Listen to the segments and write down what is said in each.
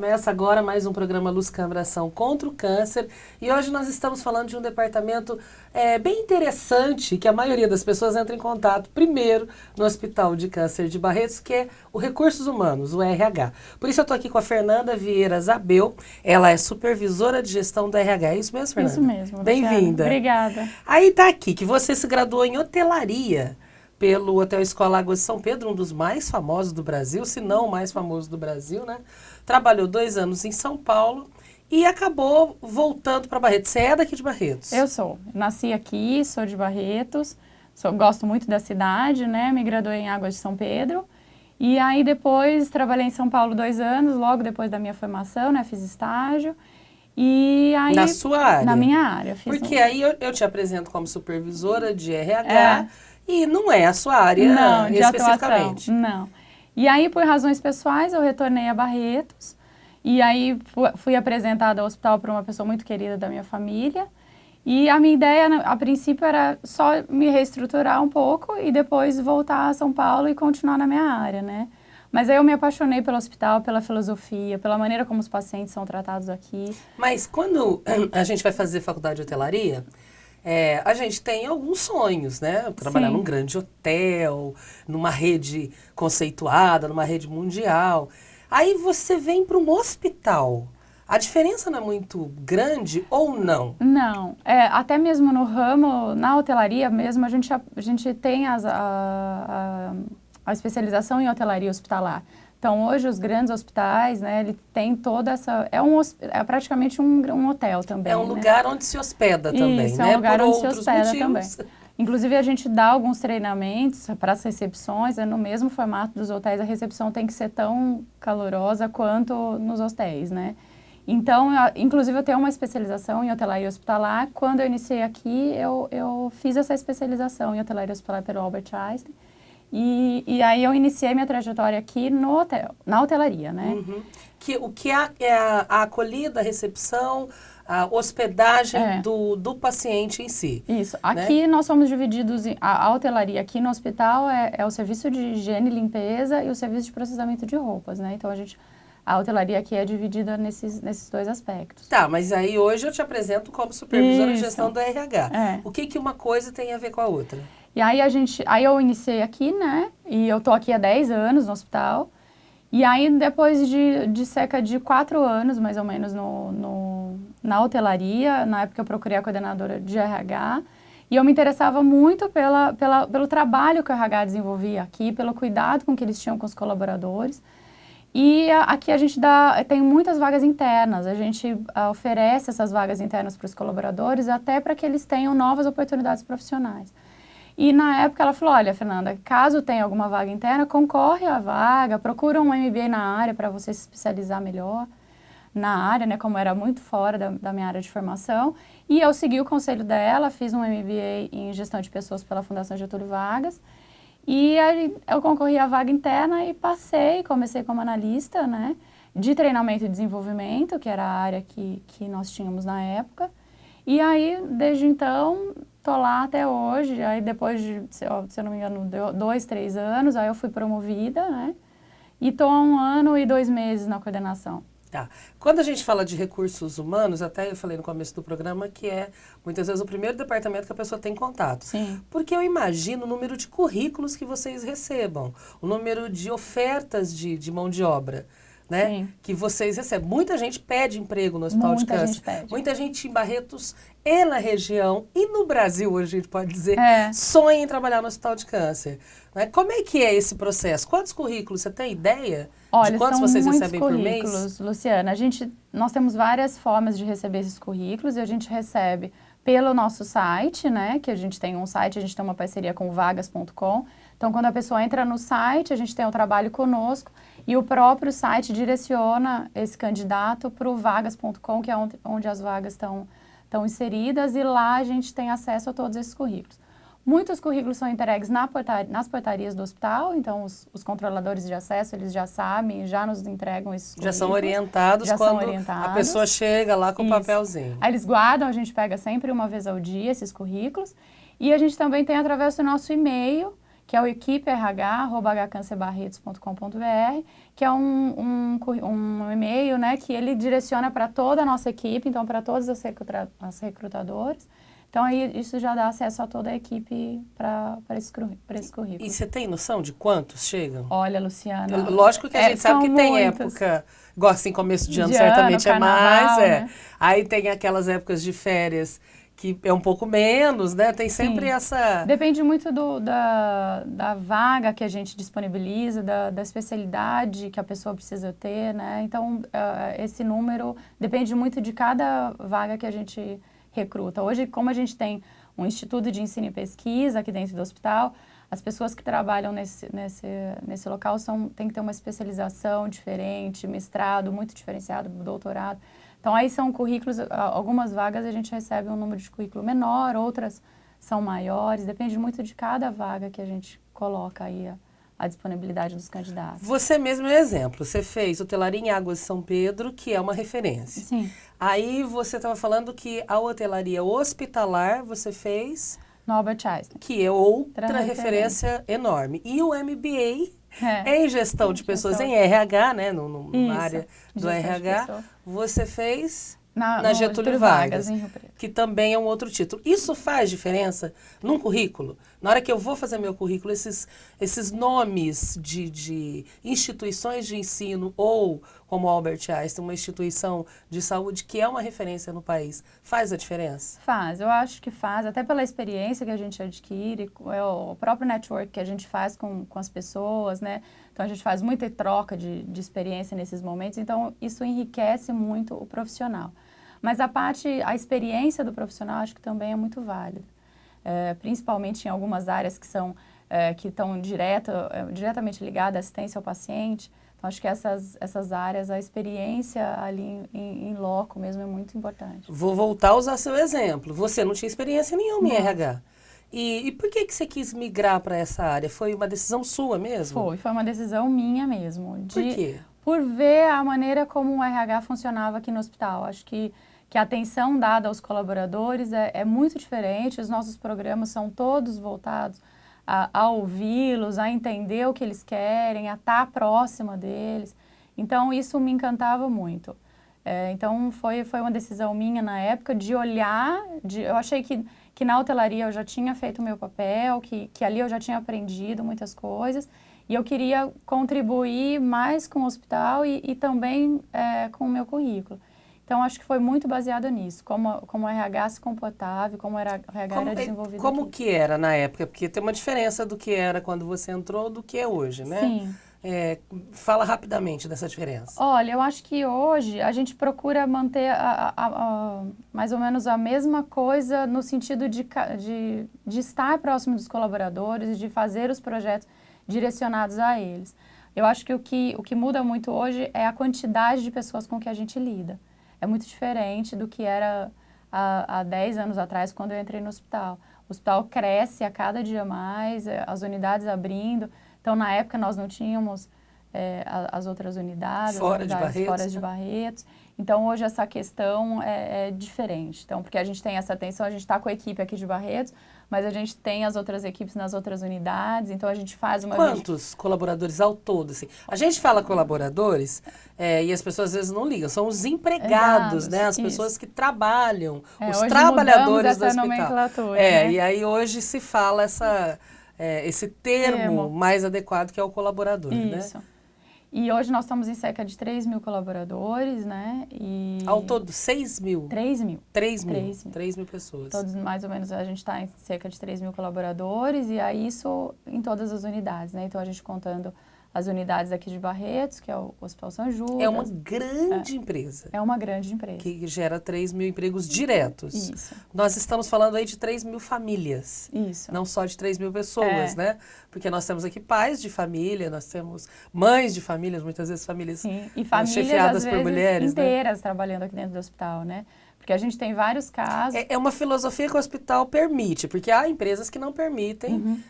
Começa agora mais um programa Luz Câmara Ação contra o Câncer e hoje nós estamos falando de um departamento bem interessante que a maioria das pessoas entra em contato primeiro no Hospital de Câncer de Barretos, que é o Recursos Humanos, o RH. Por isso eu estou aqui com a Fernanda Vieira Zabel, ela é supervisora de gestão do RH. É isso mesmo, Fernanda? Isso mesmo. Bem-vinda. Obrigada. Aí está aqui que você se graduou em hotelaria pelo Hotel Escola Águas de São Pedro, um dos mais famosos do Brasil, se não o mais famoso do Brasil, né? Trabalhou 2 anos em São Paulo e acabou voltando para Barretos. Você é daqui de Barretos? Eu sou. Nasci aqui, sou de Barretos, gosto muito da cidade, né? Me graduei em Águas de São Pedro. E aí depois trabalhei em São Paulo 2 anos, logo depois da minha formação, né? Fiz estágio. E aí, na sua área? Na minha área. Porque aí eu te apresento como supervisora de RH e não é a sua área não, de especificamente. Atuação, não. E aí, por razões pessoais, eu retornei a Barretos. E aí fui apresentada ao hospital por uma pessoa muito querida da minha família. E a minha ideia, a princípio, era só me reestruturar um pouco e depois voltar a São Paulo e continuar na minha área, né? Mas aí eu me apaixonei pelo hospital, pela filosofia, pela maneira como os pacientes são tratados aqui. Mas quando a gente vai fazer faculdade de hotelaria, a gente tem alguns sonhos, né? Trabalhar Sim. num grande hotel, numa rede conceituada, numa rede mundial. Aí você vem para um hospital. A diferença não é muito grande ou não? Não. Até mesmo no ramo, na hotelaria mesmo, a gente tem a especialização em hotelaria hospitalar. Então, hoje, os grandes hospitais, né, ele tem toda essa... É praticamente um hotel também. É um lugar onde se hospeda também, Isso, né? É um lugar Por onde se outros hospeda motivos. também. Inclusive, a gente dá alguns treinamentos para as recepções, no mesmo formato dos hotéis, a recepção tem que ser tão calorosa quanto nos hotéis, né? Então, inclusive, eu tenho uma especialização em hotelaria hospitalar. Quando eu iniciei aqui, eu fiz essa especialização em hotelaria hospitalar pelo Albert Einstein. E aí eu iniciei minha trajetória aqui no hotel, na hotelaria, né? Uhum. O que é a acolhida, a recepção, a hospedagem do paciente em si. Isso. Né? Aqui nós somos divididos, a hotelaria aqui no hospital é o serviço de higiene e limpeza e o serviço de processamento de roupas, né? Então a hotelaria aqui é dividida nesses 2 aspectos. Tá, mas aí hoje eu te apresento como supervisora de gestão do RH. O que uma coisa tem a ver com a outra? E aí eu iniciei aqui, né? E eu tô aqui há 10 anos no hospital. E aí depois de cerca de 4 anos, mais ou menos, na hotelaria, na época eu procurei a coordenadora de RH, e eu me interessava muito pelo trabalho que o RH desenvolvia aqui, pelo cuidado com que eles tinham com os colaboradores. E aqui a gente tem muitas vagas internas, a gente oferece essas vagas internas para os colaboradores até para que eles tenham novas oportunidades profissionais. E na época ela falou, olha, Fernanda, caso tenha alguma vaga interna, concorre à vaga, procura um MBA na área para você se especializar melhor na área, né, como era muito fora da minha área de formação. E eu segui o conselho dela, fiz um MBA em gestão de pessoas pela Fundação Getúlio Vargas. E aí eu concorri à vaga interna e comecei como analista, né, de treinamento e desenvolvimento, que era a área que nós tínhamos na época. E aí, desde então, tô lá até hoje. Aí depois de, se eu não me engano, 2, 3 anos, aí eu fui promovida, né, e tô há 1 ano e 2 meses na coordenação. Tá. Quando a gente fala de recursos humanos, até eu falei no começo do programa que é, muitas vezes, o primeiro departamento que a pessoa tem contato. Sim. Porque eu imagino o número de currículos que vocês recebam, o número de ofertas de mão de obra, né? Sim. Que vocês recebem. Muita gente pede emprego no Hospital de Câncer. Muita gente pede. Muita gente em Barretos e na região, e no Brasil, hoje a gente pode dizer, sonha em trabalhar no Hospital de Câncer. Né? Como é que é esse processo? Quantos currículos? Você tem ideia? Olha, de quantos são vocês muitos recebem por mês? currículos, Luciana. Nós temos várias formas de receber esses currículos e a gente recebe pelo nosso site, né? Que a gente tem um site, a gente tem uma parceria com vagas.com. Então, quando a pessoa entra no site, a gente tem o trabalho conosco e o próprio site direciona esse candidato para o vagas.com, que é onde as vagas estão inseridas, e lá a gente tem acesso a todos esses currículos. Muitos currículos são entregues nas portarias do hospital, então os controladores de acesso, eles já sabem, já nos entregam esses currículos. Já são orientados a pessoa chega lá com o papelzinho. Aí eles guardam, a gente pega sempre uma vez ao dia esses currículos. E a gente também tem através do nosso e-mail, que é o equiperh@hcancerbarretos.com.br, que é um e-mail, né, que ele direciona para toda a nossa equipe, então para todas as recrutadoras. Então, aí isso já dá acesso a toda a equipe para esse currículo. E você tem noção de quantos chegam? Olha, Luciana... Lógico que a gente sabe que tem muitos. época, igual assim, começo de ano, De certamente ano, é mais, carnaval, né? Aí tem aquelas épocas de férias que é um pouco menos, né? Tem sempre essa... Depende muito da vaga que a gente disponibiliza, da especialidade que a pessoa precisa ter, né? Então, esse número depende muito de cada vaga que a gente recruta. Hoje, como a gente tem um instituto de ensino e pesquisa aqui dentro do hospital, as pessoas que trabalham nesse local têm que ter uma especialização diferente, mestrado muito diferenciado, doutorado. Então, aí são currículos, algumas vagas a gente recebe um número de currículo menor, outras são maiores, depende muito de cada vaga que a gente coloca aí a disponibilidade dos candidatos. Você mesmo é um exemplo, você fez hotelaria em Águas de São Pedro, que é uma referência. Sim. Aí você estava falando que a hotelaria hospitalar você fez... No Albert Einstein. Que é outra referência enorme. E o MBA em gestão de pessoas em RH, né? Na área do RH, você fez na Getúlio Vargas, em Rio Preto. que também é um outro título. Isso faz diferença num currículo? Na hora que eu vou fazer meu currículo, esses nomes de instituições de ensino ou, como o Albert Einstein, uma instituição de saúde que é uma referência no país, faz a diferença? Faz, eu acho que faz, até pela experiência que a gente adquire, o próprio network que a gente faz com as pessoas, né? Então, a gente faz muita troca de experiência nesses momentos, então isso enriquece muito o profissional. Mas a experiência do profissional acho que também é muito válida, principalmente em algumas áreas que estão diretamente ligadas à assistência ao paciente. Então, acho que essas áreas, a experiência ali em loco mesmo é muito importante. Vou voltar a usar seu exemplo. Você não tinha experiência nenhuma em RH. E por que você quis migrar para essa área? Foi uma decisão sua mesmo? Foi uma decisão minha mesmo. Por quê? Por ver a maneira como o RH funcionava aqui no hospital. Acho que a atenção dada aos colaboradores é muito diferente. Os nossos programas são todos voltados a ouvi-los, a entender o que eles querem, a estar próxima deles. Então, isso me encantava muito. Então, foi uma decisão minha na época de olhar, eu achei que na hotelaria eu já tinha feito o meu papel, que ali eu já tinha aprendido muitas coisas, e eu queria contribuir mais com o hospital e também com o meu currículo. Então, acho que foi muito baseado nisso, como o RH se comportava, como o RH era desenvolvido Como aqui. que era na época? Porque tem uma diferença do que era quando você entrou do que é hoje, né? Sim. Fala rapidamente dessa diferença. Olha, eu acho que hoje a gente procura manter mais ou menos a mesma coisa no sentido de estar próximo dos colaboradores, de fazer os projetos direcionados a eles. Eu acho que o que muda muito hoje é a quantidade de pessoas com que a gente lida. É muito diferente do que era há 10 anos atrás, quando eu entrei no hospital. O hospital cresce a cada dia mais, as unidades abrindo. Então, na época, nós não tínhamos as outras unidades, fora de Barretos. Então, hoje, essa questão é diferente. Então, porque a gente tem essa atenção, a gente está com a equipe aqui de Barretos, mas a gente tem as outras equipes nas outras unidades, então a gente faz uma... Quantos colaboradores ao todo? Assim? A gente fala colaboradores e as pessoas às vezes não ligam, são os empregados, né? As pessoas que trabalham, os trabalhadores do hospital. Nomenclatura, né? E aí hoje se fala esse termo mais adequado que é o colaborador, Isso. né? E hoje nós estamos em cerca de 3 mil colaboradores, né? Ao todo, 6 mil? 3 mil. 3 mil pessoas. Todos, mais ou menos, a gente está em cerca de 3 mil colaboradores e aí isso em todas as unidades, né? Então, a gente contando as unidades aqui de Barretos, que é o Hospital São Judas. É uma grande empresa. É uma grande empresa. Que gera 3 mil empregos diretos. Isso. Nós estamos falando aí de 3 mil famílias. Isso. Não só de 3 mil pessoas, né? Porque nós temos aqui pais de família, nós temos mães de famílias, muitas vezes famílias e famílias, chefiadas às por vezes, mulheres, inteiras, né? trabalhando aqui dentro do hospital, né? Porque a gente tem vários casos... É uma filosofia que o hospital permite, porque há empresas que não permitem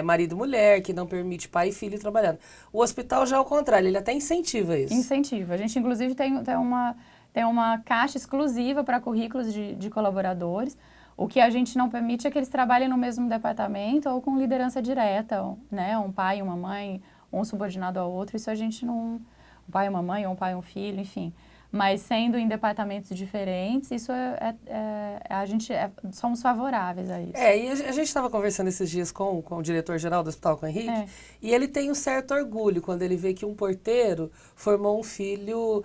marido e mulher, que não permite pai e filho trabalhando. O hospital já é o contrário, ele até incentiva isso. Incentiva. A gente, inclusive, tem uma caixa exclusiva para currículos de colaboradores. O que a gente não permite é que eles trabalhem no mesmo departamento ou com liderança direta, né? Um pai e uma mãe, um subordinado ao outro, isso a gente não... Um pai e uma mãe, ou um pai e um filho, enfim. Mas sendo em departamentos diferentes, isso somos favoráveis a isso. E a gente estava conversando esses dias com o diretor-geral do hospital, com o Henrique, e ele tem um certo orgulho quando ele vê que um porteiro formou um filho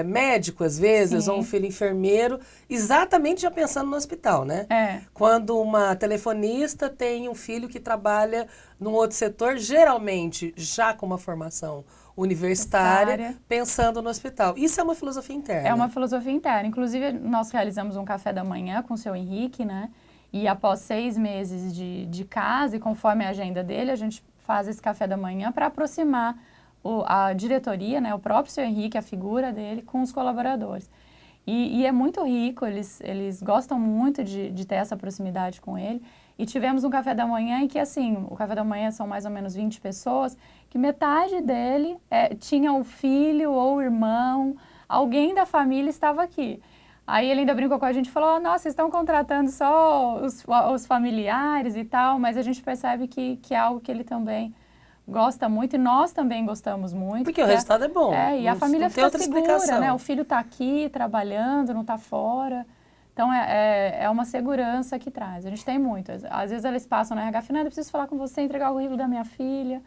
médico, às vezes, ou um filho enfermeiro, exatamente já pensando no hospital, né? Quando uma telefonista tem um filho que trabalha num outro setor, geralmente já com uma formação universitária, pensando no hospital. Isso é uma filosofia interna. É uma filosofia interna. Inclusive, nós realizamos um café da manhã com o seu Henrique, né? E após 6 meses de casa, e conforme a agenda dele, a gente faz esse café da manhã para aproximar a diretoria, né? O próprio seu Henrique, a figura dele, com os colaboradores. E é muito rico, eles gostam muito de ter essa proximidade com ele. E tivemos um café da manhã em que, assim, o café da manhã são mais ou menos 20 pessoas, que metade dele tinha o filho ou o irmão, alguém da família estava aqui. Aí ele ainda brincou com a gente e falou, nossa, vocês estão contratando só os familiares e tal, mas a gente percebe que é algo que ele também gosta muito e nós também gostamos muito. Porque o resultado é bom. E a família fica segura, né? O filho está aqui trabalhando, não está fora. Então, é uma segurança que traz. A gente tem muito. Às vezes eles passam na RH, Fernanda, eu preciso falar com você, entregar o currículo da minha filha.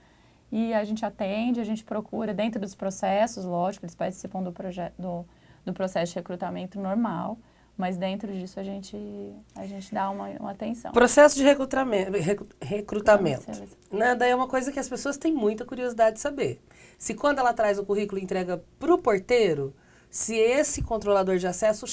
E a gente atende, a gente procura, dentro dos processos, lógico, eles participam do processo de recrutamento normal, mas dentro disso a gente dá uma atenção. Processo de recrutamento. Né? Daí é uma coisa que as pessoas têm muita curiosidade de saber. Se quando ela traz o currículo e entrega para o porteiro, se esse controlador de acesso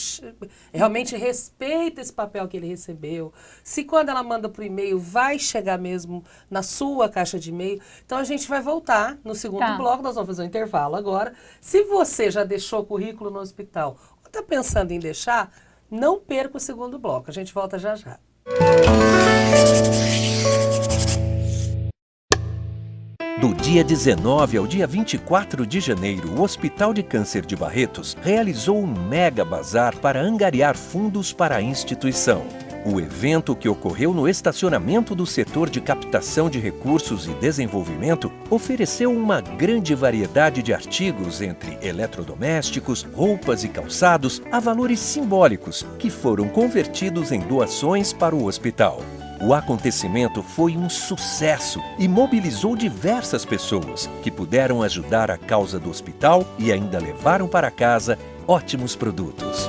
realmente respeita esse papel que ele recebeu, se quando ela manda para o e-mail vai chegar mesmo na sua caixa de e-mail. Então a gente vai voltar no segundo bloco, nós vamos fazer um intervalo agora. Se você já deixou o currículo no hospital ou está pensando em deixar, não perca o segundo bloco, a gente volta já já. Do dia 19 ao dia 24 de janeiro, o Hospital de Câncer de Barretos realizou um mega bazar para angariar fundos para a instituição. O evento, que ocorreu no estacionamento do setor de captação de recursos e desenvolvimento, ofereceu uma grande variedade de artigos entre eletrodomésticos, roupas e calçados a valores simbólicos que foram convertidos em doações para o hospital. O acontecimento foi um sucesso e mobilizou diversas pessoas que puderam ajudar a causa do hospital e ainda levaram para casa ótimos produtos.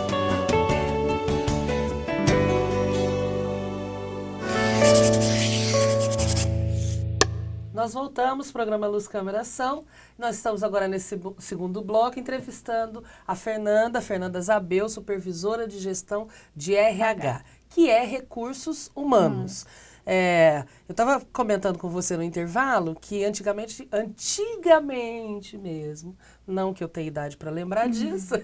Nós voltamos, programa Luz, Câmera, Ação. Nós estamos agora nesse segundo bloco entrevistando a Fernanda Zabel, supervisora de gestão de RH, que é Recursos Humanos. Eu estava comentando com você no intervalo que antigamente mesmo, não que eu tenha idade para lembrar disso,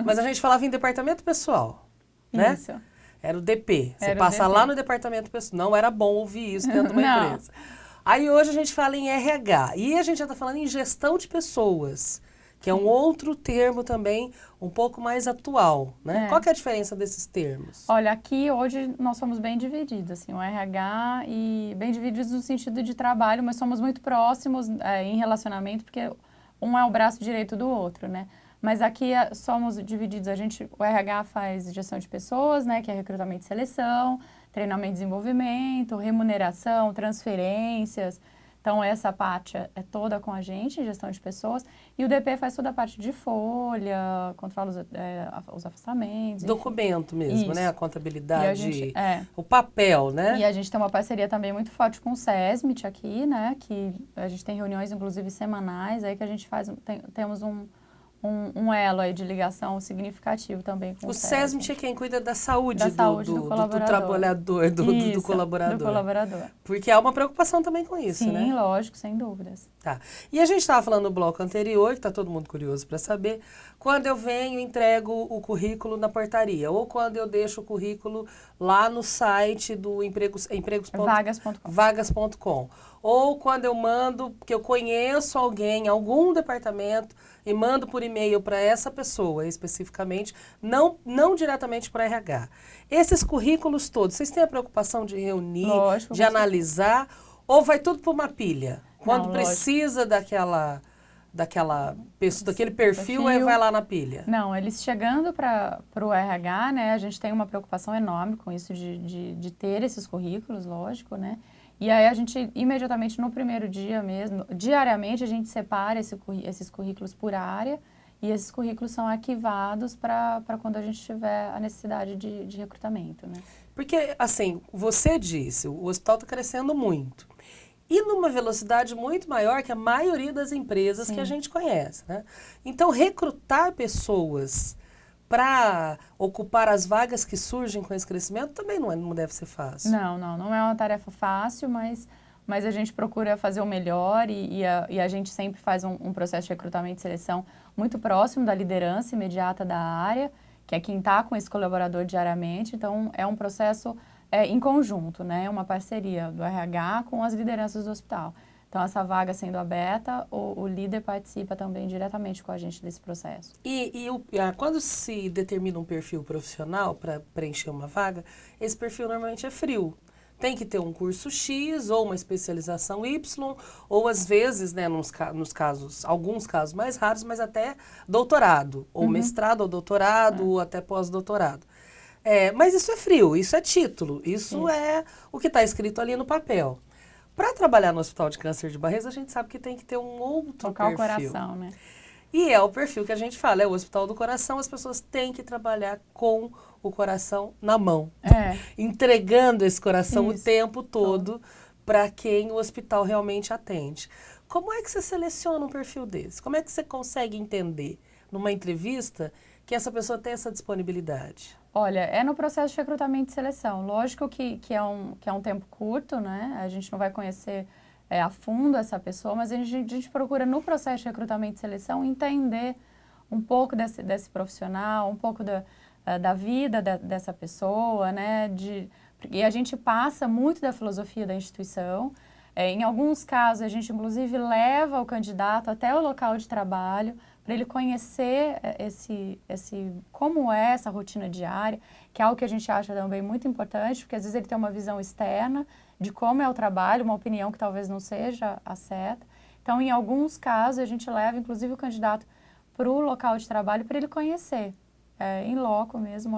mas a gente falava em departamento pessoal, né? Isso. Era o DP. Você passa lá no departamento pessoal. Não era bom ouvir isso dentro de uma empresa. Aí hoje a gente fala em RH e a gente já está falando em gestão de pessoas, que é um outro termo também um pouco mais atual, né? Qual que é a diferença desses termos? Olha, aqui hoje nós somos bem divididos, assim, o RH e bem divididos no sentido de trabalho, mas somos muito próximos em relacionamento, porque um é o braço direito do outro, né? Mas aqui somos divididos, o RH faz gestão de pessoas, né, que é recrutamento e seleção, treinamento e desenvolvimento, remuneração, transferências. Então, essa parte é toda com a gente, gestão de pessoas. E o DP faz toda a parte de folha, controla os afastamentos. Documento mesmo, Isso. né? A contabilidade, o papel, né? E a gente tem uma parceria também muito forte com o SESMIT aqui, né? Que a gente tem reuniões, inclusive, semanais, aí que a gente temos um elo aí de ligação significativo também com o SESMIT é quem cuida da saúde, do trabalhador, do colaborador. Do colaborador. Porque há uma preocupação também com isso, né? Sim, lógico, sem dúvidas. Tá. E a gente estava falando no bloco anterior, que está todo mundo curioso para saber, quando eu venho e entrego o currículo na portaria, ou quando eu deixo o currículo lá no site do vagas.com, ou quando eu mando, que eu conheço alguém, algum departamento, e mando por e-mail para essa pessoa especificamente, não diretamente para RH. Esses currículos todos, vocês têm a preocupação de reunir, Lógico, de analisar, ou vai tudo para uma pilha? Quando Não, precisa daquele perfil, aí vai lá na pilha? Não, eles chegando para o RH, né, a gente tem uma preocupação enorme com isso de ter esses currículos, lógico, né? E aí a gente, imediatamente no primeiro dia mesmo, diariamente a gente separa esses currículos por área e esses currículos são arquivados para quando a gente tiver a necessidade de recrutamento, né? Porque, assim, você disse, o hospital está crescendo muito. E numa velocidade muito maior que a maioria das empresas Sim. que a gente conhece, né? Então, recrutar pessoas para ocupar as vagas que surgem com esse crescimento também não deve ser fácil. Não é uma tarefa fácil, mas a gente procura fazer o melhor e a gente sempre faz um processo de recrutamento e seleção muito próximo da liderança imediata da área, que é quem está com esse colaborador diariamente. Então, é um processo em conjunto, né? Uma parceria do RH com as lideranças do hospital. Então, essa vaga sendo aberta, o líder participa também diretamente com a gente desse processo. Quando se determina um perfil profissional para preencher uma vaga, esse perfil normalmente é frio. Tem que ter um curso X ou uma especialização Y, ou às vezes, né, alguns casos mais raros, mas até doutorado, ou mestrado ou doutorado, ou até pós-doutorado. Mas isso é frio, isso é título, isso é o que está escrito ali no papel. Para trabalhar no Hospital de Câncer de Barretos, a gente sabe que tem que ter um outro Tocar perfil. o coração, né? E é o perfil que a gente fala, é o Hospital do Coração, as pessoas têm que trabalhar com o coração na mão. Entregando esse coração o tempo todo para quem o hospital realmente atende. Como é que você seleciona um perfil desse? Como é que você consegue entender, numa entrevista, que essa pessoa tem essa disponibilidade? Olha, é no processo de recrutamento e seleção. Lógico que é um tempo curto, né? A gente não vai conhecer a fundo essa pessoa, mas a gente procura no processo de recrutamento e seleção entender um pouco desse profissional, um pouco da vida dessa pessoa, né? E a gente passa muito da filosofia da instituição. Em alguns casos, a gente inclusive leva o candidato até o local de trabalho para ele conhecer como é essa rotina diária, que é algo que a gente acha também muito importante, porque às vezes ele tem uma visão externa de como é o trabalho, uma opinião que talvez não seja a certa. Então, em alguns casos, a gente leva inclusive o candidato para o local de trabalho para ele conhecer, em loco mesmo,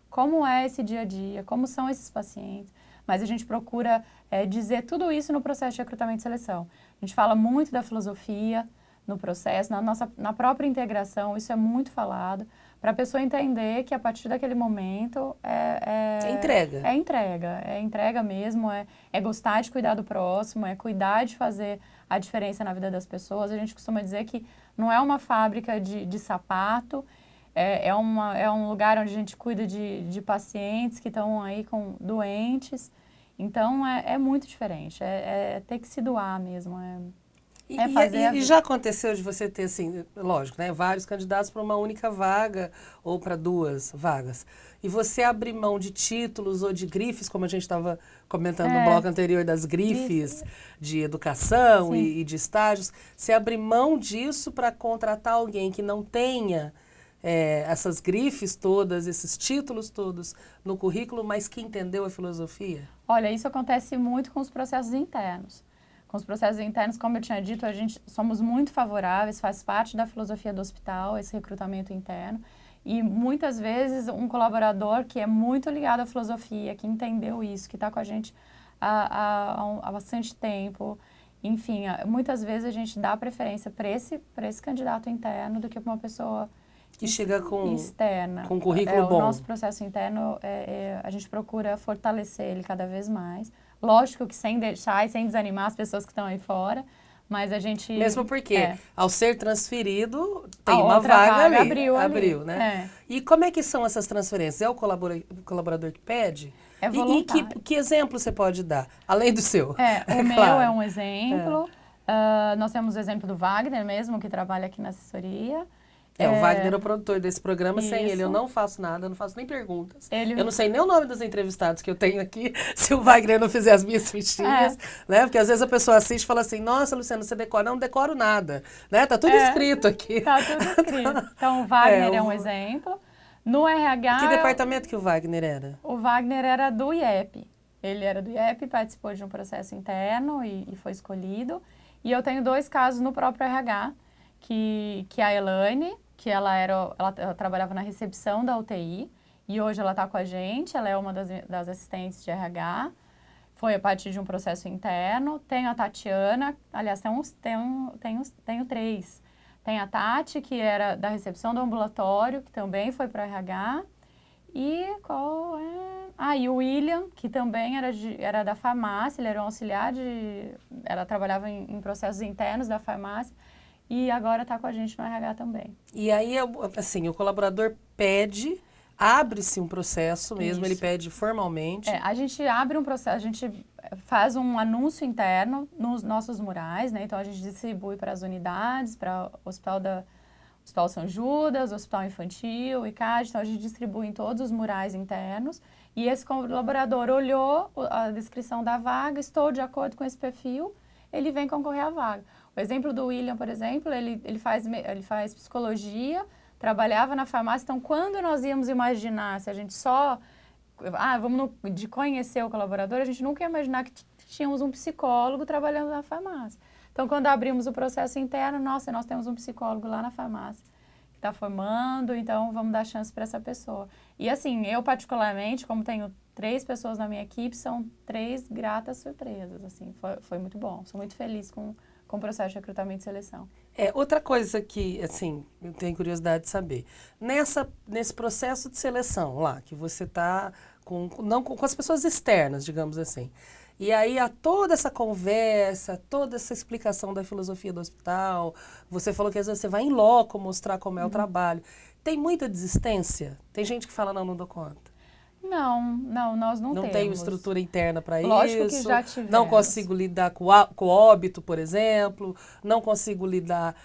como é esse dia a dia, como são esses pacientes. Mas a gente procura dizer tudo isso no processo de recrutamento e seleção. A gente fala muito da filosofia no processo, na própria integração, isso é muito falado, para a pessoa entender que a partir daquele momento é entrega. É entrega mesmo, é gostar de cuidar do próximo, é cuidar de fazer a diferença na vida das pessoas. A gente costuma dizer que não é uma fábrica de sapato, é um lugar onde a gente cuida de pacientes que estão aí doentes. Então, é muito diferente, é ter que se doar mesmo, E já aconteceu de você ter, assim, lógico, né, vários candidatos para uma única vaga ou para 2 vagas. E você abrir mão de títulos ou de grifes, como a gente estava comentando no bloco anterior, das grifes de educação e de estágios. Você abrir mão disso para contratar alguém que não tenha essas grifes todas, esses títulos todos no currículo, mas que entendeu a filosofia? Olha, isso acontece muito com os processos internos. Com os processos internos, como eu tinha dito, a gente somos muito favoráveis, faz parte da filosofia do hospital, esse recrutamento interno. E muitas vezes um colaborador que é muito ligado à filosofia, que entendeu isso, que está com a gente há bastante tempo, enfim, muitas vezes a gente dá preferência para esse candidato interno do que para uma pessoa que chega externa. Com currículo bom. O nosso processo interno, a gente procura fortalecer ele cada vez mais. Lógico que sem deixar e sem desanimar as pessoas que estão aí fora, mas a gente... Mesmo porque, ao ser transferido, tem uma vaga ali. Abriu, né? E como é que são essas transferências? É o colaborador que pede? É voluntário. E que exemplo você pode dar, além do seu? O meu é um exemplo. Nós temos o exemplo do Wagner mesmo, que trabalha aqui na assessoria. O Wagner é o produtor desse programa. Sem Isso. ele eu não faço nada, eu não faço nem perguntas. Ele- Eu não sei nem o nome dos entrevistados que eu tenho aqui, se o Wagner não fizer as minhas fichinhas, né? Porque às vezes a pessoa assiste e fala assim, nossa, Luciana, você decora? Não decoro nada, né? Tá tudo escrito aqui. Tá tudo escrito. Então, o Wagner é um exemplo. No RH... Que departamento que o Wagner era? O Wagner era do IEP. Ele era do IEP, participou de um processo interno e foi escolhido. E eu tenho 2 casos no próprio RH, que a Elaine, que ela trabalhava na recepção da UTI, e hoje ela está com a gente, ela é uma das assistentes de RH, foi a partir de um processo interno. Tenho a Tatiana, aliás, tenho 3. Tem a Tati, que era da recepção do ambulatório, que também foi para o RH. E qual é? E o William, que também era da farmácia, ele era um auxiliar ela trabalhava em processos internos da farmácia. E agora está com a gente no RH também. E aí, assim, o colaborador pede, abre-se um processo mesmo, Isso. ele pede formalmente. A gente abre um processo, a gente faz um anúncio interno nos nossos murais, né? Então a gente distribui para as unidades, para o Hospital São Judas, Hospital Infantil, ICAD, então a gente distribui em todos os murais internos. E esse colaborador olhou a descrição da vaga, estou de acordo com esse perfil, ele vem concorrer à vaga. O exemplo do William, por exemplo, ele faz psicologia, trabalhava na farmácia, então quando nós íamos imaginar, se a gente só... de conhecer o colaborador, a gente nunca ia imaginar que tínhamos um psicólogo trabalhando na farmácia. Então, quando abrimos o processo interno, nós temos um psicólogo lá na farmácia que está formando, então vamos dar chance para essa pessoa. E assim, eu particularmente, como tenho 3 pessoas na minha equipe, são 3 gratas surpresas, assim, foi muito bom. Sou muito feliz com o processo de recrutamento e seleção. Outra coisa que, assim, eu tenho curiosidade de saber. Nesse processo de seleção lá, que você está com as pessoas externas, digamos assim. E aí há toda essa conversa, toda essa explicação da filosofia do hospital. Você falou que às vezes você vai em loco mostrar como é o trabalho. Tem muita desistência? Tem gente que fala, não dou conta. Não, nós não temos. Não tenho estrutura interna para isso. Lógico que já tivemos. Não consigo lidar com o óbito, por exemplo. Não consigo lidar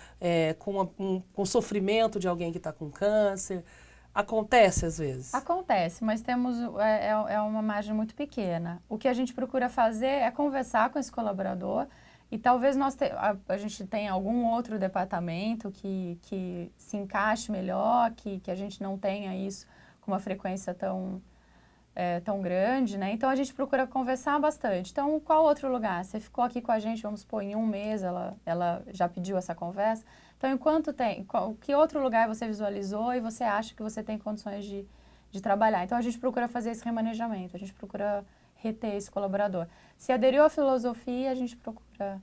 com o sofrimento de alguém que está com câncer. Acontece às vezes? Acontece, mas temos uma margem muito pequena. O que a gente procura fazer é conversar com esse colaborador e talvez a gente tenha algum outro departamento que se encaixe melhor, que a gente não tenha isso com uma frequência tão grande, né? Então a gente procura conversar bastante. Então, qual outro lugar? Você ficou aqui com a gente, vamos supor, em um mês, ela já pediu essa conversa. Então, que outro lugar você visualizou e você acha que você tem condições de trabalhar? Então, a gente procura fazer esse remanejamento, a gente procura reter esse colaborador. Se aderiu à filosofia, a gente procura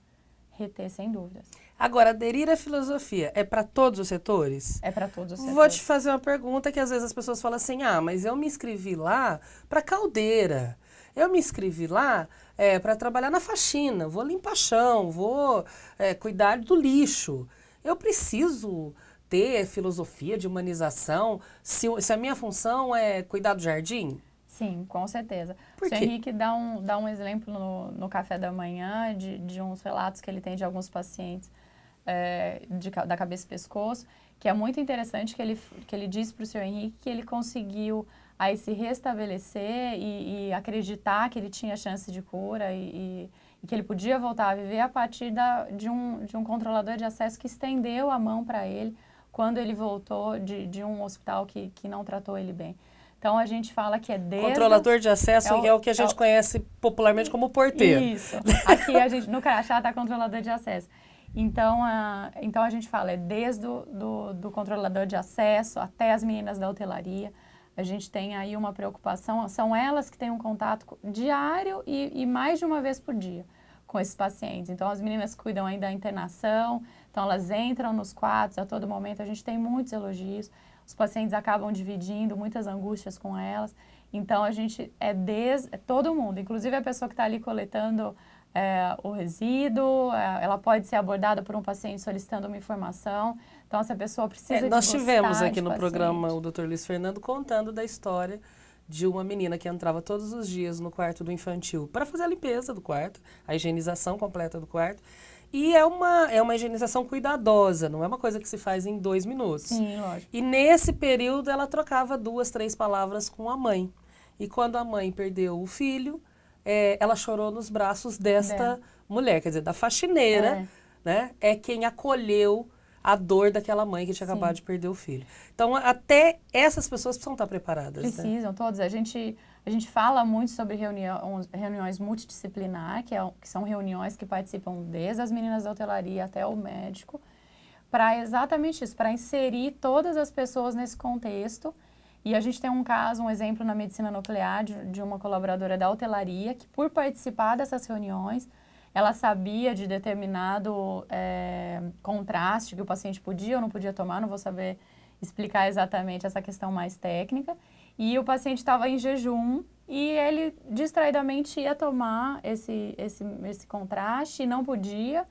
reter, sem dúvidas. Agora, aderir à filosofia é para todos os setores? É para todos os setores. Vou te fazer uma pergunta que às vezes as pessoas falam assim, mas eu me inscrevi lá para caldeira. Eu me inscrevi lá para trabalhar na faxina, vou limpar chão, vou cuidar do lixo. Eu preciso ter filosofia de humanização se a minha função é cuidar do jardim? Sim, com certeza. Por O quê? Sr. Henrique dá um exemplo no café da manhã de uns relatos que ele tem de alguns pacientes da cabeça e pescoço, que é muito interessante que ele diz para o Sr. Henrique que ele conseguiu aí se restabelecer e acreditar que ele tinha chance de cura e que ele podia voltar a viver a partir de um controlador de acesso que estendeu a mão para ele quando ele voltou de um hospital que não tratou ele bem. Então, a gente fala que Controlador de acesso é o que a gente conhece popularmente como porteiro. Isso. Aqui, no Crachá, está controlador de acesso. Então, a gente fala, desde do controlador de acesso até as meninas da hotelaria. A gente tem aí uma preocupação, são elas que têm um contato diário e mais de uma vez por dia com esses pacientes. Então, as meninas cuidam aí da internação, então elas entram nos quartos a todo momento, a gente tem muitos elogios, os pacientes acabam dividindo muitas angústias com elas, então a gente todo mundo, inclusive a pessoa que está ali coletando o resíduo, ela pode ser abordada por um paciente solicitando uma informação. Então, essa pessoa precisa de Nós tivemos aqui no paciente. programa o Dr. Luiz Fernando contando da história de uma menina que entrava todos os dias no quarto do infantil para fazer a limpeza do quarto, a higienização completa do quarto. E é uma higienização cuidadosa, não é uma coisa que se faz em 2 minutos. Sim, lógico. E nesse período ela trocava 2, 3 palavras com a mãe. E quando a mãe perdeu o filho, ela chorou nos braços desta mulher, quer dizer, da faxineira, né? É quem acolheu a dor daquela mãe que tinha acabado de perder o filho. Então, até essas pessoas precisam estar preparadas. Precisam, né? Todas. A gente fala muito sobre reuniões multidisciplinar, que são reuniões que participam desde as meninas da hotelaria até o médico, para exatamente isso, para inserir todas as pessoas nesse contexto. E a gente tem um exemplo na medicina nuclear de uma colaboradora da hotelaria que, por participar dessas reuniões, ela sabia de determinado contraste que o paciente podia ou não podia tomar, não vou saber explicar exatamente essa questão mais técnica. E o paciente estava em jejum e ele distraidamente ia tomar esse contraste e não podia.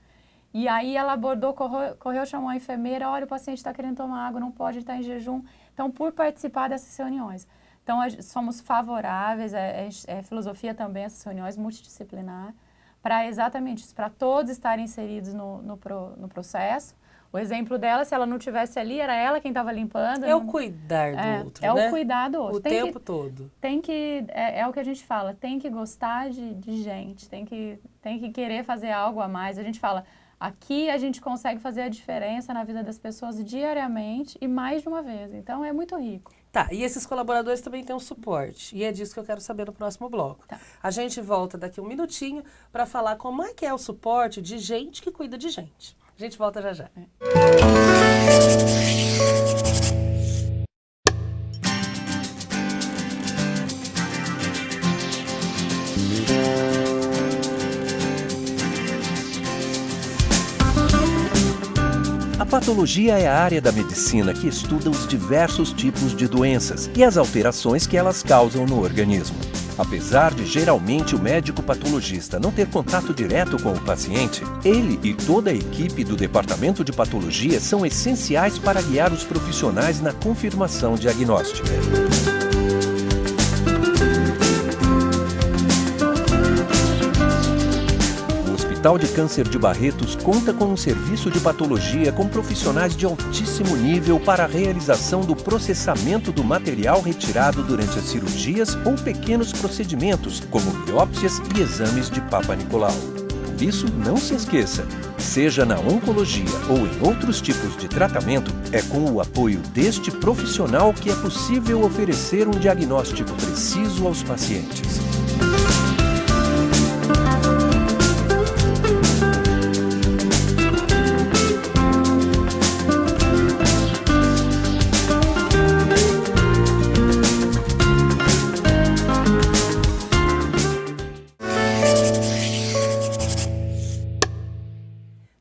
E aí ela abordou, correu, chamou a enfermeira, olha, o paciente está querendo tomar água, não pode, ele está em jejum. Então, por participar dessas reuniões. Então, somos favoráveis, filosofia também, essas reuniões multidisciplinar, para exatamente isso, para todos estarem inseridos no processo. O exemplo dela, se ela não estivesse ali, era ela quem estava limpando. O cuidar do outro, né? É o cuidar do outro. O tempo todo. É o que a gente fala, tem que gostar de gente, tem que querer fazer algo a mais. A gente fala, aqui a gente consegue fazer a diferença na vida das pessoas diariamente e mais de uma vez. Então, é muito rico. Tá, e esses colaboradores também têm um suporte. E é disso que eu quero saber no próximo bloco. Tá. A gente volta daqui 1 minutinho para falar como é que é o suporte de gente que cuida de gente. A gente volta já já. A patologia é a área da medicina que estuda os diversos tipos de doenças e as alterações que elas causam no organismo. Apesar de geralmente o médico patologista não ter contato direto com o paciente, ele e toda a equipe do departamento de patologia são essenciais para guiar os profissionais na confirmação diagnóstica. O Hospital de Câncer de Barretos conta com um serviço de patologia com profissionais de altíssimo nível para a realização do processamento do material retirado durante as cirurgias ou pequenos procedimentos, como biópsias e exames de Papa Nicolau. Por isso, não se esqueça, seja na oncologia ou em outros tipos de tratamento, é com o apoio deste profissional que é possível oferecer um diagnóstico preciso aos pacientes.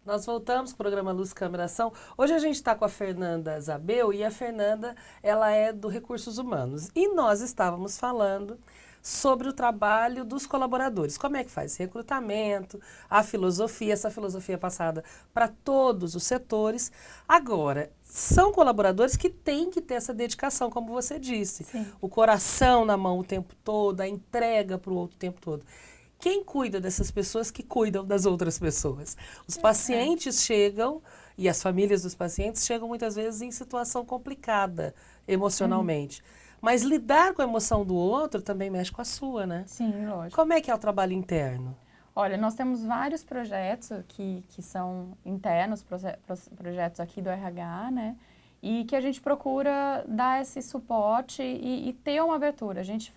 Nós voltamos para o programa Luz, Câmera, Ação. Hoje a gente está com a Fernanda Zabel e a Fernanda, ela é do Recursos Humanos. E nós estávamos falando sobre o trabalho dos colaboradores. Como é que faz esse recrutamento, a filosofia, essa filosofia passada para todos os setores. Agora, são colaboradores que têm que ter essa dedicação, como você disse. Sim. O coração na mão o tempo todo, a entrega para o outro o tempo todo. Quem cuida dessas pessoas que cuidam das outras pessoas? Os pacientes chegam, e as famílias dos pacientes chegam muitas vezes em situação complicada emocionalmente. Mas lidar com a emoção do outro também mexe com a sua, né? Sim, lógico. Como é que é o trabalho interno? Olha, nós temos vários projetos que são internos, projetos aqui do RH, né? E que a gente procura dar esse suporte e ter uma abertura. A gente,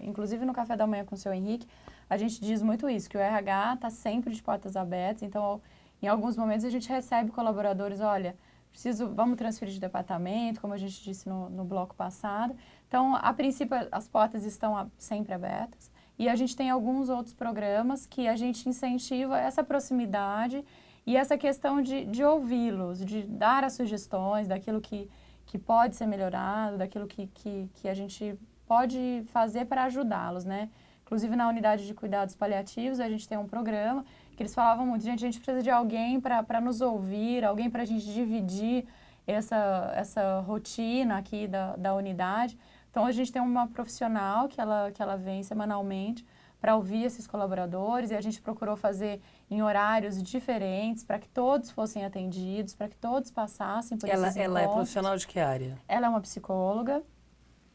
inclusive no Café da Manhã com o seu Henrique, a gente diz muito isso, que o RH está sempre de portas abertas. Então, em alguns momentos a gente recebe colaboradores, olha, vamos transferir de departamento, como a gente disse no bloco passado. Então, a princípio, as portas estão sempre abertas. E a gente tem alguns outros programas que a gente incentiva essa proximidade e essa questão de ouvi-los, de dar as sugestões daquilo que pode ser melhorado, daquilo que a gente pode fazer para ajudá-los, né? Inclusive, na unidade de cuidados paliativos, a gente tem um programa que eles falavam muito, gente, a gente precisa de alguém para nos ouvir, alguém para a gente dividir essa rotina aqui da unidade. Então, a gente tem uma profissional que ela vem semanalmente para ouvir esses colaboradores e a gente procurou fazer em horários diferentes, para que todos fossem atendidos, para que todos passassem por esses encontros. Ela é profissional de que área? Ela é uma psicóloga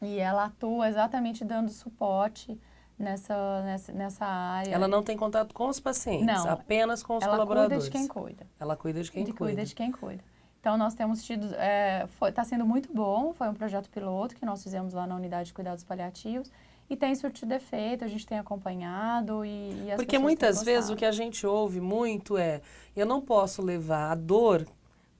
e ela atua exatamente dando suporte nessa área. Ela não tem contato com os pacientes, Não, apenas com os ela colaboradores. cuida de quem cuida. Ela cuida de quem cuida. Cuida de quem cuida. Então, nós temos tido... Está sendo muito bom, foi um projeto piloto que nós fizemos lá na Unidade de Cuidados Paliativos e tem surtido efeito, a gente tem acompanhado e as Porque pessoas muitas têm vezes gostado. o que a gente ouve muito é: eu não posso levar a dor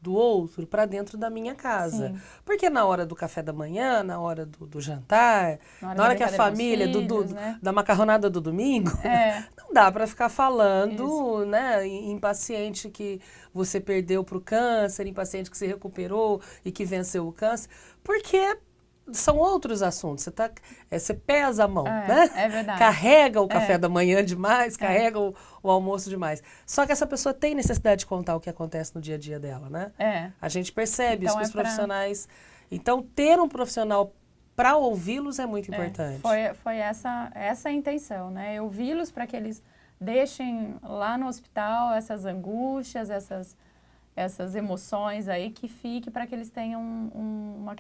do outro para dentro da minha casa. Sim. Porque na hora do café da manhã, na hora do jantar, na hora que a família, né? da macarronada do domingo, não dá para ficar falando, né, em paciente que você perdeu para o câncer, em paciente que se recuperou e que venceu o câncer, porque são outros assuntos. Você pesa a mão, né? É verdade. Carrega o café da manhã demais, carrega o almoço demais. Só que essa pessoa tem necessidade de contar o que acontece no dia a dia dela, né? A gente percebe então isso com os profissionais. Então, ter um profissional para ouvi-los é muito importante. Foi essa a intenção, né? Ouvi-los para que eles deixem lá no hospital essas angústias, essas emoções aí, que fique para que eles tenham uma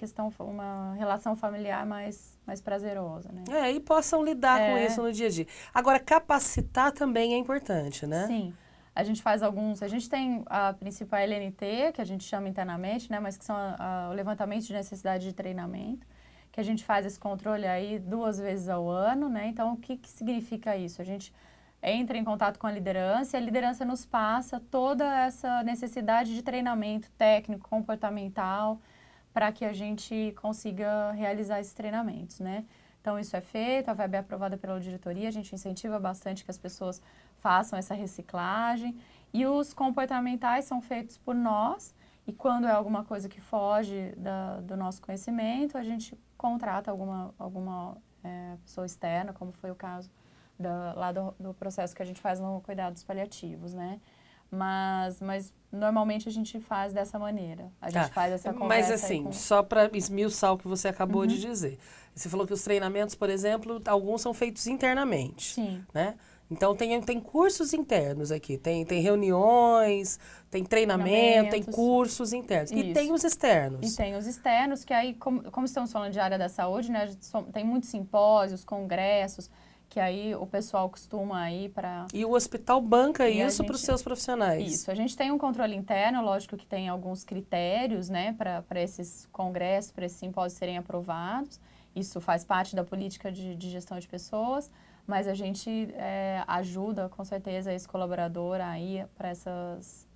relação familiar mais prazerosa, né? E possam lidar com isso no dia a dia. Agora, capacitar também é importante, né? Sim. A gente tem a principal LNT, que a gente chama internamente, né? Mas que são o levantamento de necessidade de treinamento, que a gente faz esse controle aí 2 vezes ao ano, né? Então, o que significa isso? A gente entra em contato com a liderança e a liderança nos passa toda essa necessidade de treinamento técnico, comportamental, para que a gente consiga realizar esses treinamentos, né? Então, isso é feito, a VEB é aprovada pela diretoria, a gente incentiva bastante que as pessoas façam essa reciclagem e os comportamentais são feitos por nós e quando é alguma coisa que foge do nosso conhecimento, a gente contrata alguma pessoa externa, como foi o caso lá do processo que a gente faz no cuidados paliativos, né? Mas normalmente a gente faz dessa maneira. A gente faz essa conversa. Mas assim, só para esmiuçar o que você acabou de dizer. Você falou que os treinamentos, por exemplo, alguns são feitos internamente. Sim. Né? Então tem cursos internos aqui, tem reuniões, tem treinamento, tem cursos internos. Isso. E tem os externos. E tem os externos, que aí, como estamos falando de área da saúde, né? Tem muitos simpósios, congressos, que aí o pessoal costuma ir para... E o hospital banca isso para os seus profissionais. Isso, a gente tem um controle interno, lógico que tem alguns critérios, né, para esses congressos, para esses simpósios serem aprovados. Isso faz parte da política de gestão de pessoas, mas a gente ajuda, com certeza, esse colaborador a ir para esses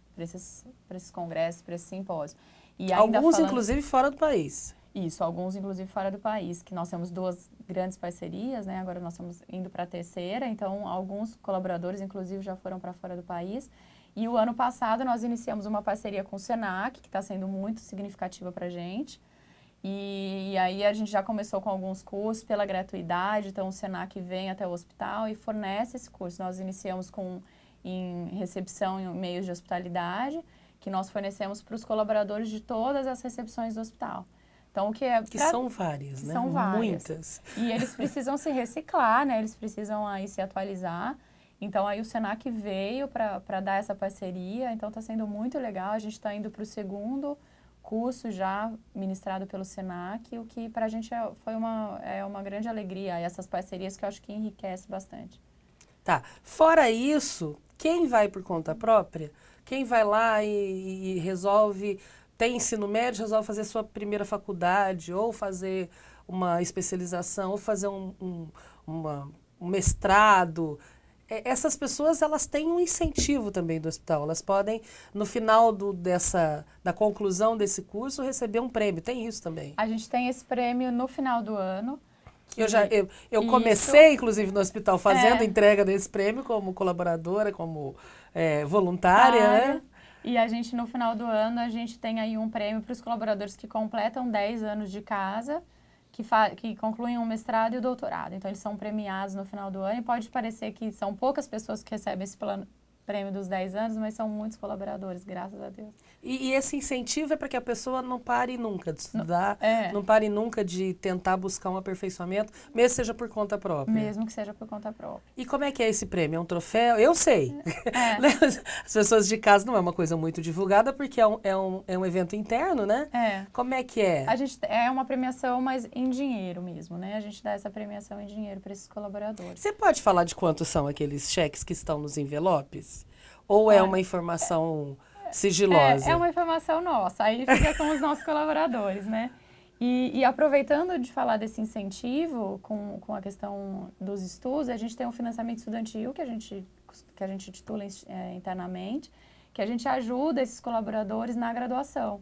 congressos, para esses simpósios. E alguns, inclusive, fora do país. Isso, alguns inclusive fora do país, que nós temos 2 grandes parcerias, né? Agora nós estamos indo para a 3ª, então alguns colaboradores inclusive já foram para fora do país. E o ano passado nós iniciamos uma parceria com o Senac, que está sendo muito significativa para a gente. E aí a gente já começou com alguns cursos pela gratuidade, então o Senac vem até o hospital e fornece esse curso. Nós iniciamos em recepção em meios de hospitalidade, que nós fornecemos para os colaboradores de todas as recepções do hospital. Então, que são várias, né? São várias. Muitas. E eles precisam se reciclar, né? Eles precisam aí se atualizar. Então, aí o Senac veio para dar essa parceria. Então, está sendo muito legal. A gente está indo para o 2º curso já ministrado pelo Senac, o que para a gente foi uma grande alegria. E essas parcerias que eu acho que enriquece bastante. Tá. Fora isso, quem vai por conta própria, quem vai lá e resolve... Tem ensino médio, resolve fazer sua primeira faculdade, ou fazer uma especialização, ou fazer um mestrado. Essas pessoas, elas têm um incentivo também do hospital. Elas podem, no final da conclusão desse curso, receber um prêmio. Tem isso também. A gente tem esse prêmio no final do ano. Eu comecei, inclusive, no hospital fazendo entrega desse prêmio como colaboradora, como voluntária, né? E a gente, no final do ano, a gente tem aí um prêmio para os colaboradores que completam 10 anos de casa, que concluem um mestrado e o doutorado. Então, eles são premiados no final do ano e pode parecer que são poucas pessoas que recebem prêmio dos 10 anos, mas são muitos colaboradores, graças a Deus. E esse incentivo é para que a pessoa não pare nunca de estudar, É. não pare nunca de tentar buscar um aperfeiçoamento, mesmo seja por conta própria. Mesmo que seja por conta própria. E como é que é esse prêmio? É um troféu? Eu sei. É. Né? As pessoas de casa não é uma coisa muito divulgada, porque é um evento interno, né? É. Como é que é? A gente é uma premiação, mas em dinheiro mesmo, né? A gente dá essa premiação em dinheiro para esses colaboradores. Você pode falar de quantos são aqueles cheques que estão nos envelopes? Ou é uma informação sigilosa? É uma informação nossa, aí fica com os nossos colaboradores, né? E aproveitando de falar desse incentivo com a questão dos estudos, a gente tem um financiamento estudantil que a gente titula internamente, que a gente ajuda esses colaboradores na graduação.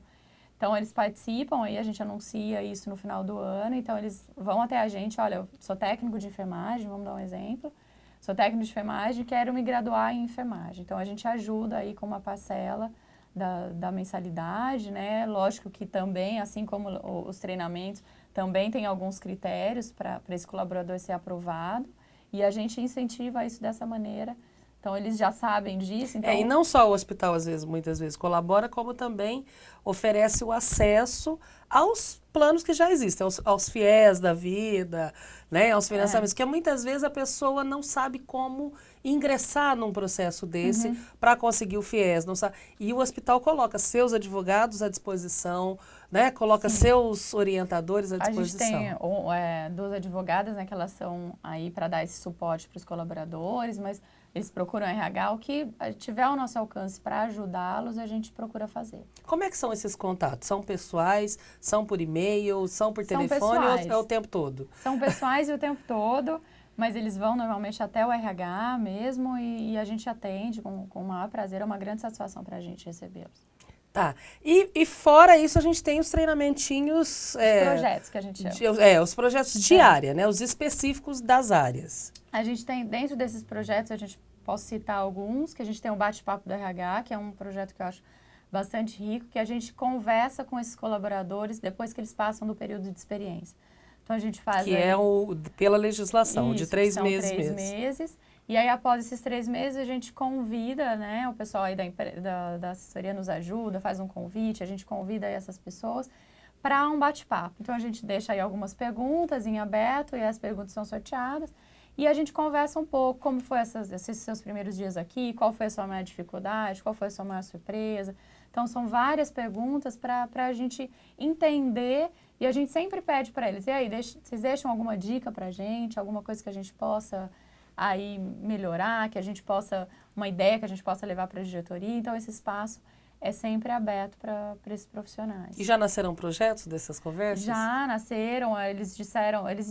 Então, eles participam, aí a gente anuncia isso no final do ano, então eles vão até a gente, olha, eu sou técnico de enfermagem, vamos dar um exemplo, sou técnico de enfermagem e quero me graduar em enfermagem. Então, a gente ajuda aí com uma parcela da mensalidade, né? Lógico que também, assim como os treinamentos, também tem alguns critérios para esse colaborador ser aprovado e a gente incentiva isso dessa maneira. Então, eles já sabem disso. Então... E não só o hospital, muitas vezes, colabora, como também oferece o acesso aos planos que já existem, aos FIES da vida, né, aos financiamentos, que muitas vezes a pessoa não sabe como ingressar num processo desse para conseguir o FIES. Não sabe. E o hospital coloca seus advogados à disposição, né, coloca seus orientadores à disposição. A gente tem duas advogadas, né, que elas são aí para dar esse suporte para os colaboradores, mas eles procuram RH, o que tiver ao nosso alcance para ajudá-los, a gente procura fazer. Como é que são esses contatos? São pessoais? São por e-mail? São por telefone? Pessoais. Ou é o tempo todo? São pessoais o tempo todo, mas eles vão normalmente até o RH mesmo e a gente atende com o maior prazer. É uma grande satisfação para a gente recebê-los. Tá. E fora isso, a gente tem os treinamentinhos... Os projetos que a gente chama. Os projetos de área, né? Os específicos das áreas. A gente tem, dentro desses projetos, posso citar alguns, que a gente tem o Bate-Papo do RH, que é um projeto que eu acho bastante rico, que a gente conversa com esses colaboradores depois que eles passam do período de experiência. Então, a gente faz... Que é pela legislação, isso, de 3 meses são 3 mesmo. meses. E aí, após esses 3 meses, a gente convida, né? O pessoal aí da assessoria nos ajuda, faz um convite, a gente convida aí essas pessoas para um bate-papo. Então, a gente deixa aí algumas perguntas em aberto e as perguntas são sorteadas. E a gente conversa um pouco como foi esses seus primeiros dias aqui, qual foi a sua maior dificuldade, qual foi a sua maior surpresa. Então, são várias perguntas para a gente entender e a gente sempre pede para eles, e aí, vocês deixam alguma dica para a gente, alguma coisa que a gente possa aí melhorar, que a gente possa, uma ideia que a gente possa levar para a diretoria. Então, esse espaço é sempre aberto para esses profissionais. E já nasceram projetos dessas conversas? Já nasceram, eles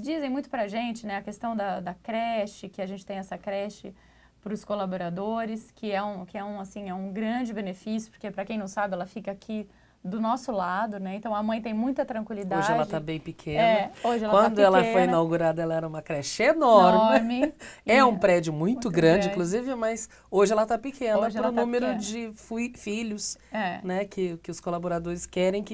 dizem muito pra gente, né, a questão da creche, que a gente tem essa creche para os colaboradores, que é um grande benefício, porque para quem não sabe, ela fica aqui do nosso lado, né? Então a mãe tem muita tranquilidade. Hoje ela está bem pequena. Hoje ela Quando ela foi inaugurada, ela era uma creche enorme. É um prédio muito grande, inclusive, mas hoje ela está pequena para o número de filhos, né? Que os colaboradores querem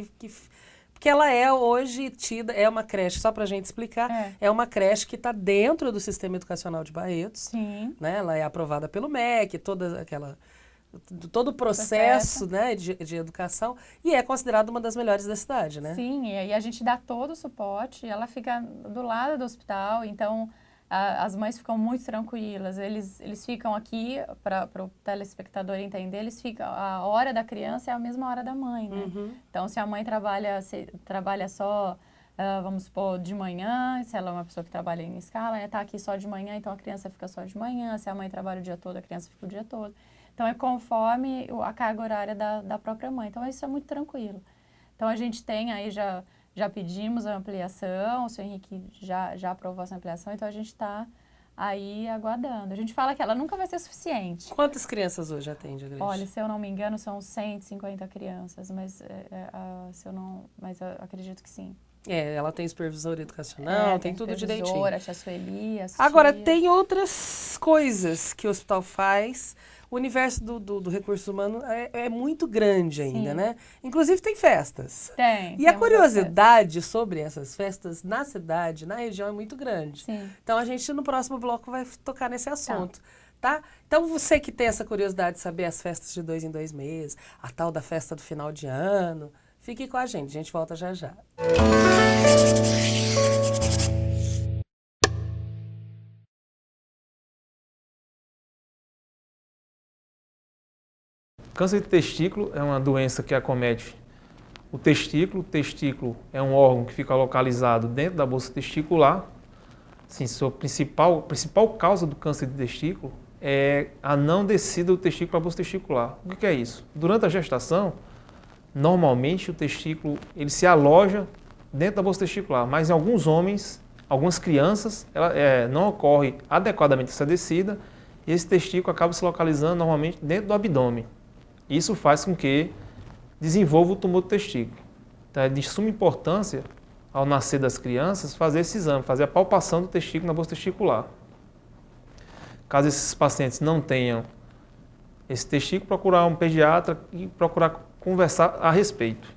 porque ela é hoje tida, é uma creche, só para a gente explicar, é uma creche que está dentro do Sistema Educacional de Barretos. Sim. Né? Ela é aprovada pelo MEC, todo o processo né, de educação e é considerada uma das melhores da cidade, né? Sim, e aí a gente dá todo o suporte, ela fica do lado do hospital, então as mães ficam muito tranquilas, eles ficam aqui, para o telespectador entender, a hora da criança é a mesma hora da mãe, né? Então, se a mãe trabalha só, vamos supor, de manhã, se ela é uma pessoa que trabalha em escala, está aqui só de manhã, então a criança fica só de manhã, se a mãe trabalha o dia todo, a criança fica o dia todo. Então, é conforme a carga horária da própria mãe. Então, isso é muito tranquilo. Então, a gente tem aí, já pedimos a ampliação, o senhor Henrique já aprovou essa ampliação, então a gente está aí aguardando. A gente fala que ela nunca vai ser suficiente. Quantas crianças hoje atende a igreja? Olha, se eu não me engano, são 150 crianças, mas eu acredito que sim. Ela tem supervisor educacional, tem tudo direitinho. A tia Sueli, Agora, tem outras coisas que o hospital faz. O universo do recurso humano é muito grande ainda, né? Inclusive tem festas. Tem. E a curiosidade sobre essas festas na cidade, na região, é muito grande. Sim. Então, a gente no próximo bloco vai tocar nesse assunto. tá? Então você que tem essa curiosidade de saber as festas de 2 em 2 meses, a tal da festa do final de ano, fique com a gente volta já já. Câncer de testículo é uma doença que acomete o testículo. O testículo é um órgão que fica localizado dentro da bolsa testicular. Sim, sua principal causa do câncer de testículo é a não descida do testículo à bolsa testicular. O que é isso? Durante a gestação, normalmente o testículo ele se aloja dentro da bolsa testicular, mas em alguns homens, algumas crianças, não ocorre adequadamente essa descida e esse testículo acaba se localizando normalmente dentro do abdômen. Isso faz com que desenvolva o tumor do testículo. Então é de suma importância, ao nascer das crianças, fazer esse exame, fazer a palpação do testículo na bolsa testicular. Caso esses pacientes não tenham esse testículo, procurar um pediatra e procurar conversar a respeito.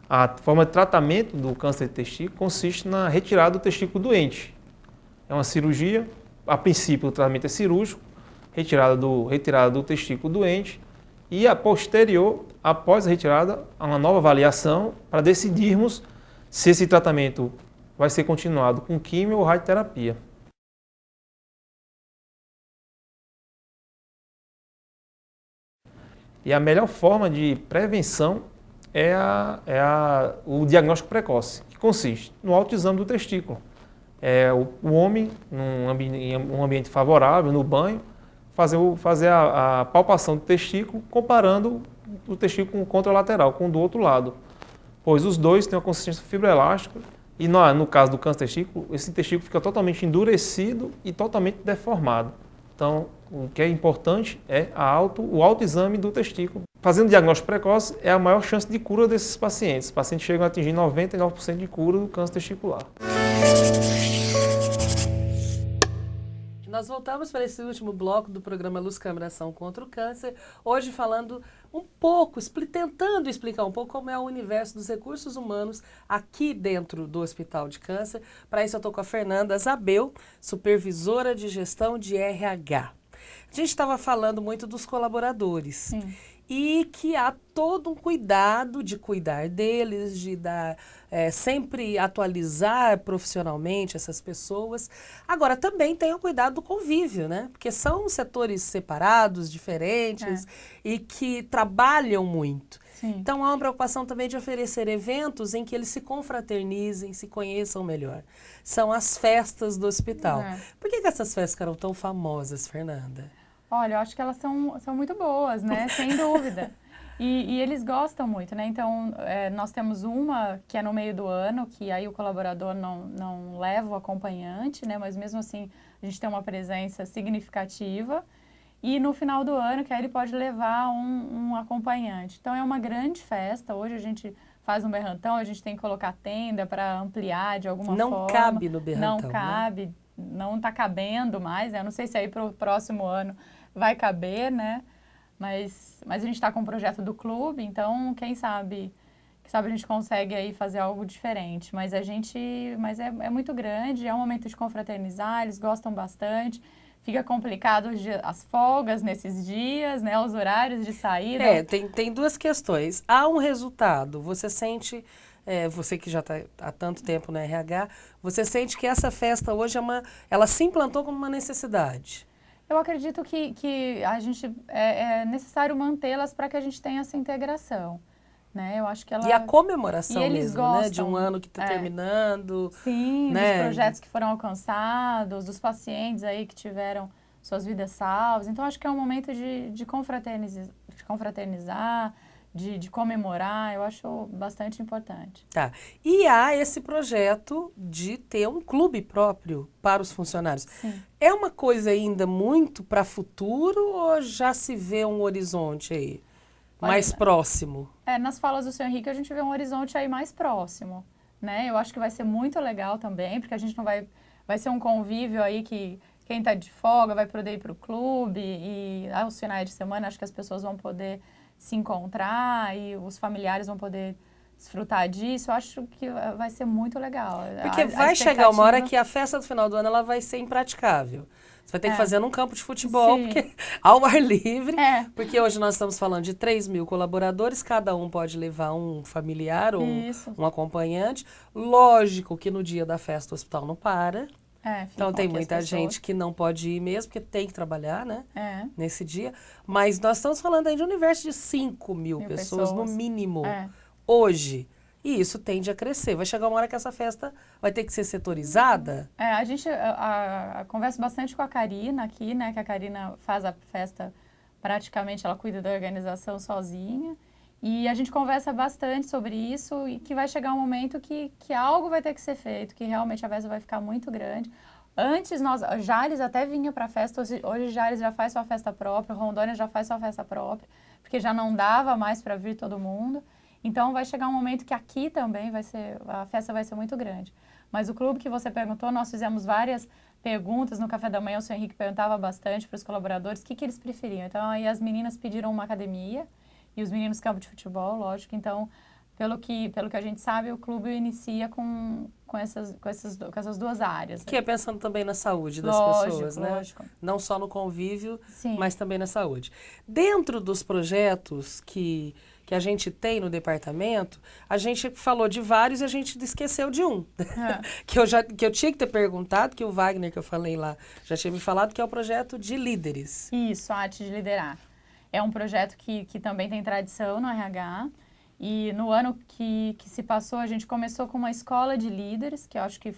A forma de tratamento do câncer de testículo consiste na retirada do testículo doente. É uma cirurgia, a princípio o tratamento é cirúrgico, retirada do testículo doente e a posterior, após a retirada, há uma nova avaliação para decidirmos se esse tratamento vai ser continuado com quimio ou radioterapia. E a melhor forma de prevenção é o diagnóstico precoce, que consiste no autoexame do testículo. O homem, em um ambiente favorável, no banho, fazer a palpação do testículo, comparando o testículo com o contralateral, com o do outro lado. Pois os dois têm uma consistência fibroelástica e no caso do câncer de testículo, esse testículo fica totalmente endurecido e totalmente deformado. Então, o que é importante é o autoexame do testículo. Fazendo diagnóstico precoce é a maior chance de cura desses pacientes. Os pacientes chegam a atingir 99% de cura do câncer testicular. Nós voltamos para esse último bloco do programa Luz Câmara Ação contra o Câncer, hoje falando um pouco, tentando explicar um pouco como é o universo dos recursos humanos aqui dentro do Hospital de Câncer. Para isso eu estou com a Fernanda Zabel, supervisora de gestão de RH. A gente estava falando muito dos colaboradores. Sim. E que há todo um cuidado de cuidar deles, de sempre atualizar profissionalmente essas pessoas. Agora, também tem o cuidado do convívio, né? Porque são setores separados, diferentes e que trabalham muito. Sim. Então, há uma preocupação também de oferecer eventos em que eles se confraternizem, se conheçam melhor. São as festas do hospital. Por que essas festas ficaram tão famosas, Fernanda? Olha, eu acho que elas são muito boas, né? Sem dúvida. E eles gostam muito, né? Então, nós temos uma que é no meio do ano, que aí o colaborador não leva o acompanhante, né? Mas mesmo assim, a gente tem uma presença significativa. E no final do ano, que aí ele pode levar um acompanhante. Então, é uma grande festa. Hoje a gente faz um berrantão, a gente tem que colocar tenda para ampliar de alguma forma. Não cabe no berrantão, não cabe, né? Não está cabendo mais, né? Eu não sei se aí para o próximo ano vai caber, né? Mas a gente está com um projeto do clube, então quem sabe a gente consegue aí fazer algo diferente. Mas é muito grande, é um momento de confraternizar, eles gostam bastante. Fica complicado as folgas nesses dias, né? Os horários de saída. Tem duas questões. Há um resultado, você sente... você que já está há tanto tempo na RH, você sente que essa festa hoje ela se implantou como uma necessidade? Eu acredito que a gente é necessário mantê-las para que a gente tenha essa integração, né? Eu acho que E a comemoração mesmo, gostam, né? De um ano que está terminando. Sim, né? Dos projetos que foram alcançados, dos pacientes aí que tiveram suas vidas salvas. Então, acho que é um momento de confraternizar, de comemorar, eu acho bastante importante. Tá. E há esse projeto de ter um clube próprio para os funcionários. Sim. É uma coisa ainda muito para futuro ou já se vê um horizonte aí mais próximo? Nas falas do Sr. Henrique a gente vê um horizonte aí mais próximo, né? Eu acho que vai ser muito legal também, porque a gente não vai ser um convívio aí que quem está de folga vai poder ir para o clube e aos finais de semana acho que as pessoas vão poder se encontrar e os familiares vão poder desfrutar disso, eu acho que vai ser muito legal. Porque vai chegar uma hora que a festa do final do ano ela vai ser impraticável. Você vai ter que fazer num campo de futebol, porque, ao ar livre, porque hoje nós estamos falando de 3.000 colaboradores, cada um pode levar um familiar ou um acompanhante. Lógico que no dia da festa o hospital não para. Então tem muita gente que não pode ir mesmo, porque tem que trabalhar, né? Nesse dia. Mas nós estamos falando aí de um universo de 5.000 pessoas, no mínimo, hoje. E isso tende a crescer. Vai chegar uma hora que essa festa vai ter que ser setorizada. A gente conversa bastante com a Karina aqui, né? Que a Karina faz a festa, praticamente ela cuida da organização sozinha. E a gente conversa bastante sobre isso e que vai chegar um momento que algo vai ter que ser feito, que realmente a festa vai ficar muito grande. Antes, Jales até vinha para a festa, hoje Jales já faz sua festa própria, Rondônia já faz sua festa própria, porque já não dava mais para vir todo mundo. Então, vai chegar um momento que aqui também a festa vai ser muito grande. Mas o clube que você perguntou, nós fizemos várias perguntas no café da manhã, o senhor Henrique perguntava bastante para os colaboradores o que eles preferiam. Então, aí as meninas pediram uma academia e os meninos campo de futebol, lógico. Então, pelo que a gente sabe, o clube inicia com essas duas áreas. Que é pensando também na saúde das pessoas, né? Lógico. Não só no convívio, mas também na saúde. Dentro dos projetos que a gente tem no departamento, a gente falou de vários e a gente esqueceu de um. que eu tinha que ter perguntado, que o Wagner, que eu falei lá, já tinha me falado, que é o projeto de líderes. Isso, a Arte de Liderar. É um projeto que também tem tradição no RH. E no ano que se passou, a gente começou com uma escola de líderes, que eu acho que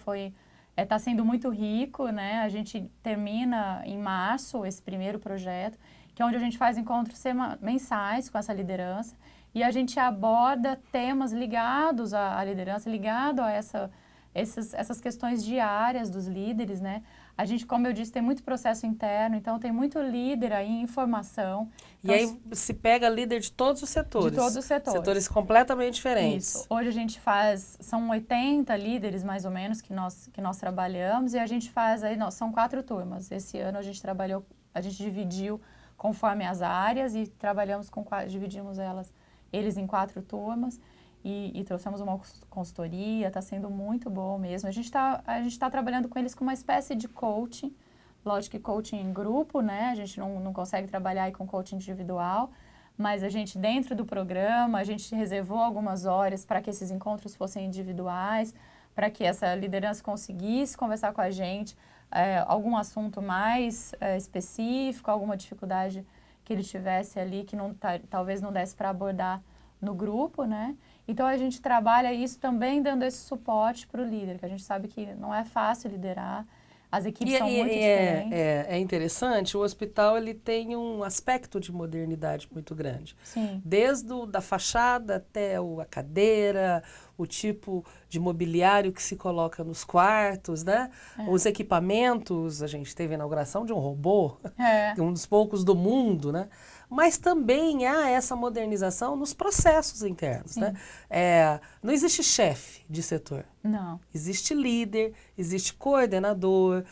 está sendo muito rico, né? A gente termina em março esse primeiro projeto, que é onde a gente faz encontros mensais com essa liderança. E a gente aborda temas ligados à liderança, ligado a essas questões diárias dos líderes, né? A gente, como eu disse, tem muito processo interno, então tem muito líder aí em formação. E aí se pega líder de todos os setores. De todos os setores. Setores completamente diferentes. Isso. Hoje a gente são 80 líderes mais ou menos que nós trabalhamos e a gente faz aí, são 4 turmas. Esse ano a gente dividiu conforme as áreas e dividimos eles em 4 turmas e trouxemos uma consultoria, está sendo muito bom mesmo. A gente tá trabalhando com eles com uma espécie de coaching, lógico que coaching em grupo, né? A gente não consegue trabalhar aí com coaching individual, mas a gente, dentro do programa, a gente reservou algumas horas para que esses encontros fossem individuais, para que essa liderança conseguisse conversar com a gente, algum assunto mais específico, alguma dificuldade que ele tivesse ali, que talvez não desse para abordar no grupo, né? Então, a gente trabalha isso também dando esse suporte para o líder, que a gente sabe que não é fácil liderar, as equipes são muito diferentes. É interessante, o hospital ele tem um aspecto de modernidade muito grande. Sim. Desde da fachada até a cadeira, o tipo de mobiliário que se coloca nos quartos, né? Os equipamentos, a gente teve a inauguração de um robô, um dos poucos do mundo, né? Mas também há essa modernização nos processos internos, né? Não existe chefe de setor. Não. Existe líder, existe coordenador,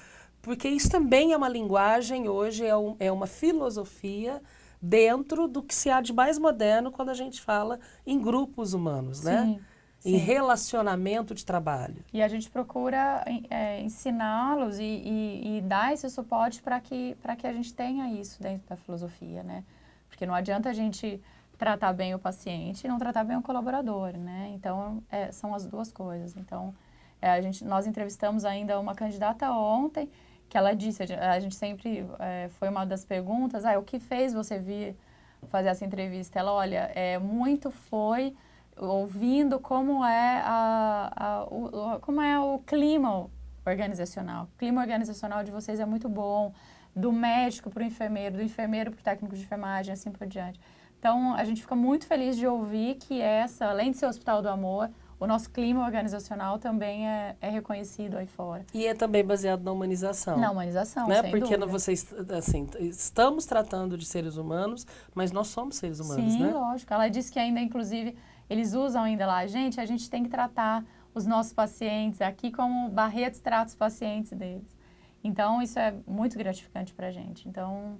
porque isso também é uma linguagem, hoje é uma filosofia dentro do que se há de mais moderno quando a gente fala em grupos humanos, né? Em relacionamento de trabalho. E a gente procura ensiná-los e dar esse suporte para que a gente tenha isso dentro da filosofia, né? Porque não adianta a gente tratar bem o paciente e não tratar bem o colaborador, né? Então, são as duas coisas. Então, nós entrevistamos ainda uma candidata ontem, que ela disse, a gente sempre, foi uma das perguntas, o que fez você vir fazer essa entrevista? Ela, olha, muito foi ouvindo como é o clima organizacional. O clima organizacional de vocês é muito bom, do médico para o enfermeiro, do enfermeiro para o técnico de enfermagem, assim por diante. Então, a gente fica muito feliz de ouvir que além de ser o Hospital do Amor, o nosso clima organizacional também é reconhecido aí fora. E é também baseado na humanização. Na humanização, né? sem Porque dúvida. Vocês, assim, estamos tratando de seres humanos, mas nós somos seres humanos, Sim, né? lógico. Ela disse que ainda, inclusive, eles usam ainda lá, a gente tem que tratar os nossos pacientes aqui como Barretos trata os pacientes deles. Então, isso é muito gratificante para a gente. Então,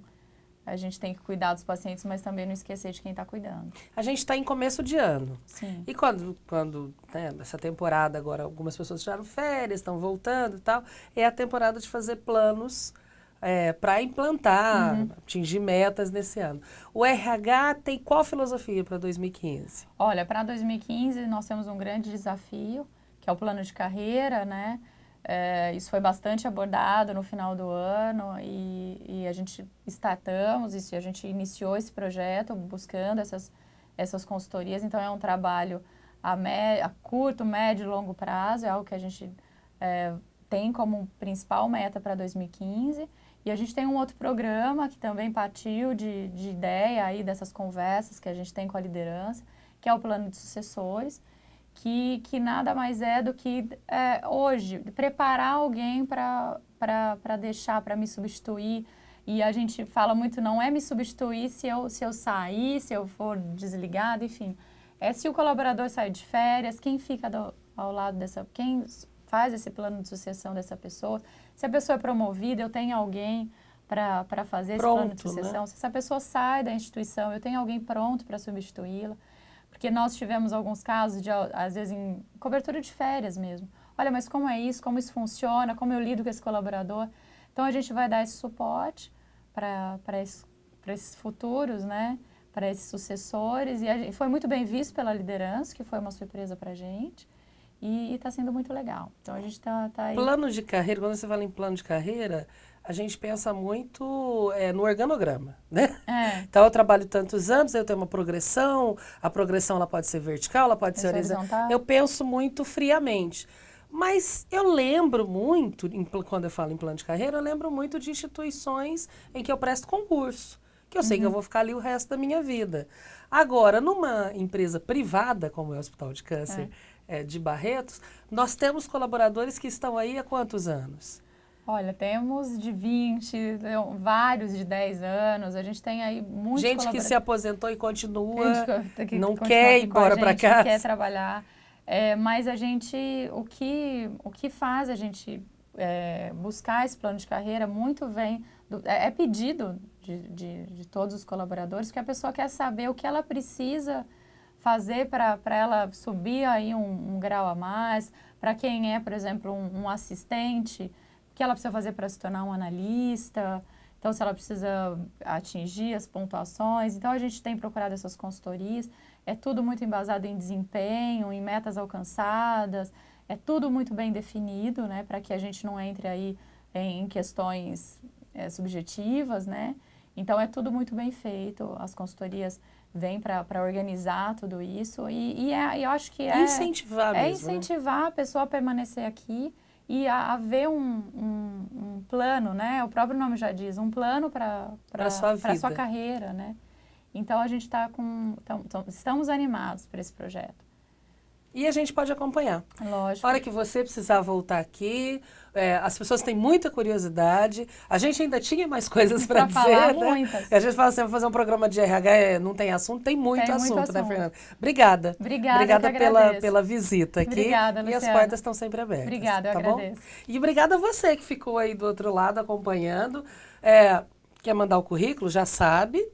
a gente tem que cuidar dos pacientes, mas também não esquecer de quem está cuidando. A gente está em começo de ano. Sim. E quando né, essa temporada agora, algumas pessoas tiraram férias, estão voltando e tal, é a temporada de fazer planos para implantar, atingir metas nesse ano. O RH tem qual filosofia para 2015? Olha, para 2015 nós temos um grande desafio, que é o plano de carreira, né? Isso foi bastante abordado no final do ano e a gente startamos isso, a gente iniciou esse projeto buscando essas consultorias. Então, é um trabalho a curto, médio e longo prazo, é algo que a gente tem como principal meta para 2015. E a gente tem um outro programa que também partiu de ideia aí dessas conversas que a gente tem com a liderança, que é o plano de sucessores, que nada mais é do que hoje preparar alguém para deixar, para me substituir. E a gente fala muito, não é me substituir se eu sair, se eu for desligado, enfim. É se o colaborador sair de férias, quem fica ao lado quem faz esse plano de sucessão dessa pessoa. Se a pessoa é promovida, eu tenho alguém para fazer esse plano de sucessão. Né? Se essa pessoa sai da instituição, eu tenho alguém pronto para substituí-la. Porque nós tivemos alguns casos, às vezes, em cobertura de férias mesmo. Olha, mas como é isso? Como isso funciona? Como eu lido com esse colaborador? Então, a gente vai dar esse suporte para esses futuros, né? Para esses sucessores. E foi muito bem visto pela liderança, que foi uma surpresa para a gente. E está sendo muito legal. Então, a gente está aí. Plano de carreira, quando você fala em plano de carreira, a gente pensa muito no organograma, né? Então, eu trabalho tantos anos, eu tenho uma progressão, a progressão ela pode ser vertical, ela pode ser horizontal. Eu penso muito friamente. Mas eu lembro muito, quando eu falo em plano de carreira, eu lembro muito de instituições em que eu presto concurso, que eu sei que eu vou ficar ali o resto da minha vida. Agora, numa empresa privada, como é o Hospital de Câncer de Barretos, nós temos colaboradores que estão aí há quantos anos? Olha, temos de 20, vários de 10 anos, a gente tem aí muitos gente que se aposentou e continua, não quer ir embora para casa. Quer trabalhar, mas a gente, o que faz a gente buscar esse plano de carreira muito vem, pedido de todos os colaboradores, porque a pessoa quer saber o que ela precisa fazer para ela subir aí um grau a mais, para quem é, por exemplo, um assistente, o que ela precisa fazer para se tornar um analista, então se ela precisa atingir as pontuações. Então a gente tem procurado essas consultorias, é tudo muito embasado em desempenho, em metas alcançadas, é tudo muito bem definido, né, para que a gente não entre aí em questões subjetivas, né. Então é tudo muito bem feito, as consultorias vêm para organizar tudo isso e eu acho que incentivar mesmo, incentivar a pessoa a permanecer aqui e a ver um plano, né? O próprio nome já diz, um plano para a sua carreira, né? Então, a gente estamos animados para esse projeto. E a gente pode acompanhar. Lógico. A hora que você precisar voltar aqui, as pessoas têm muita curiosidade. A gente ainda tinha mais coisas para dizer, falar, né? muitas. A gente fala assim, vou fazer um programa de RH, não tem assunto? Tem muito assunto, né, Fernanda? Obrigada. Obrigada pela visita aqui. Obrigada, Luciana. E as portas estão sempre abertas. Obrigada, eu agradeço. Bom? E obrigada a você que ficou aí do outro lado acompanhando. Quer mandar o currículo? Já sabe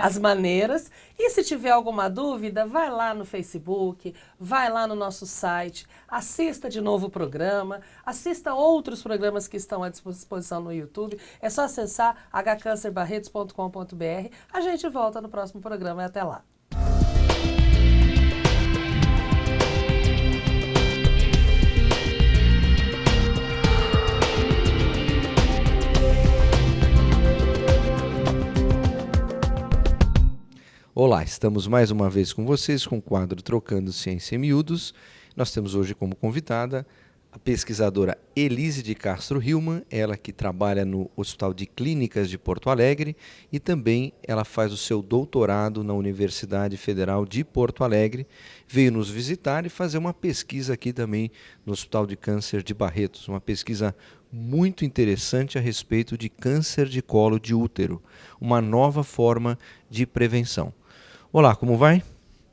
as maneiras. E se tiver alguma dúvida, vai lá no Facebook, vai lá no nosso site, assista de novo o programa, assista outros programas que estão à disposição no YouTube. É só acessar hcancerbarretos.com.br. A gente volta no próximo programa e até lá. Olá, estamos mais uma vez com vocês com o quadro Trocando Ciência em Miúdos. Nós temos hoje como convidada a pesquisadora Elise de Castro Hillman, ela que trabalha no Hospital de Clínicas de Porto Alegre e também ela faz o seu doutorado na Universidade Federal de Porto Alegre. Veio nos visitar e fazer uma pesquisa aqui também no Hospital de Câncer de Barretos, uma pesquisa muito interessante a respeito de câncer de colo de útero, uma nova forma de prevenção. Olá, como vai?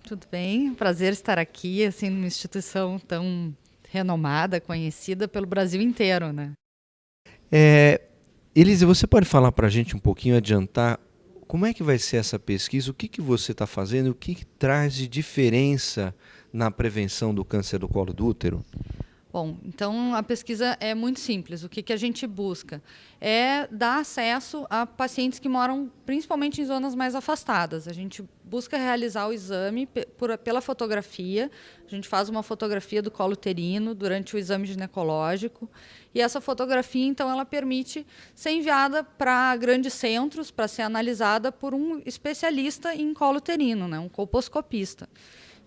Tudo bem, prazer estar aqui, assim, numa instituição tão renomada, conhecida pelo Brasil inteiro, né? Elise, você pode falar para a gente um pouquinho, adiantar Como é que vai ser essa pesquisa? O que você está fazendo? O que traz de diferença na prevenção do câncer do colo do útero? Bom, então a pesquisa é muito simples. O que a gente busca é dar acesso a pacientes que moram principalmente em zonas mais afastadas. A gente busca realizar o exame pela fotografia. A gente faz uma fotografia do colo uterino durante o exame ginecológico. E essa fotografia, então, ela permite ser enviada para grandes centros para ser analisada por um especialista em colo uterino, né, um colposcopista.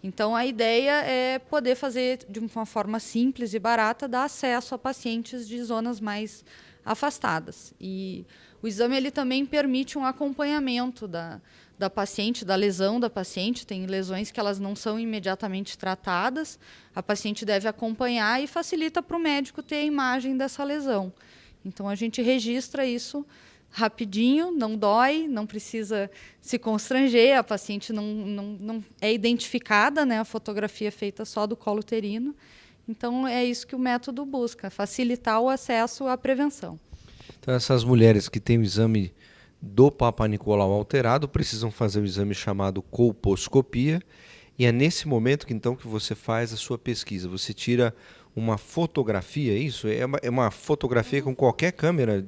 Então, a ideia é poder fazer de uma forma simples e barata, dar acesso a pacientes de zonas mais afastadas. E o exame ele também permite um acompanhamento da paciente, da lesão da paciente. Tem lesões que elas não são imediatamente tratadas, a paciente deve acompanhar e facilita para o médico ter a imagem dessa lesão. Então, a gente registra isso rapidinho, não dói, não precisa se constranger, a paciente não é identificada, né? A fotografia é feita só do colo uterino. Então, é isso que o método busca, facilitar o acesso à prevenção. Então, essas mulheres que têm o exame do Papa Nicolau alterado precisam fazer o exame chamado colposcopia, e é nesse momento que, então, que você faz a sua pesquisa. Você tira uma fotografia, isso? É uma fotografia com qualquer câmera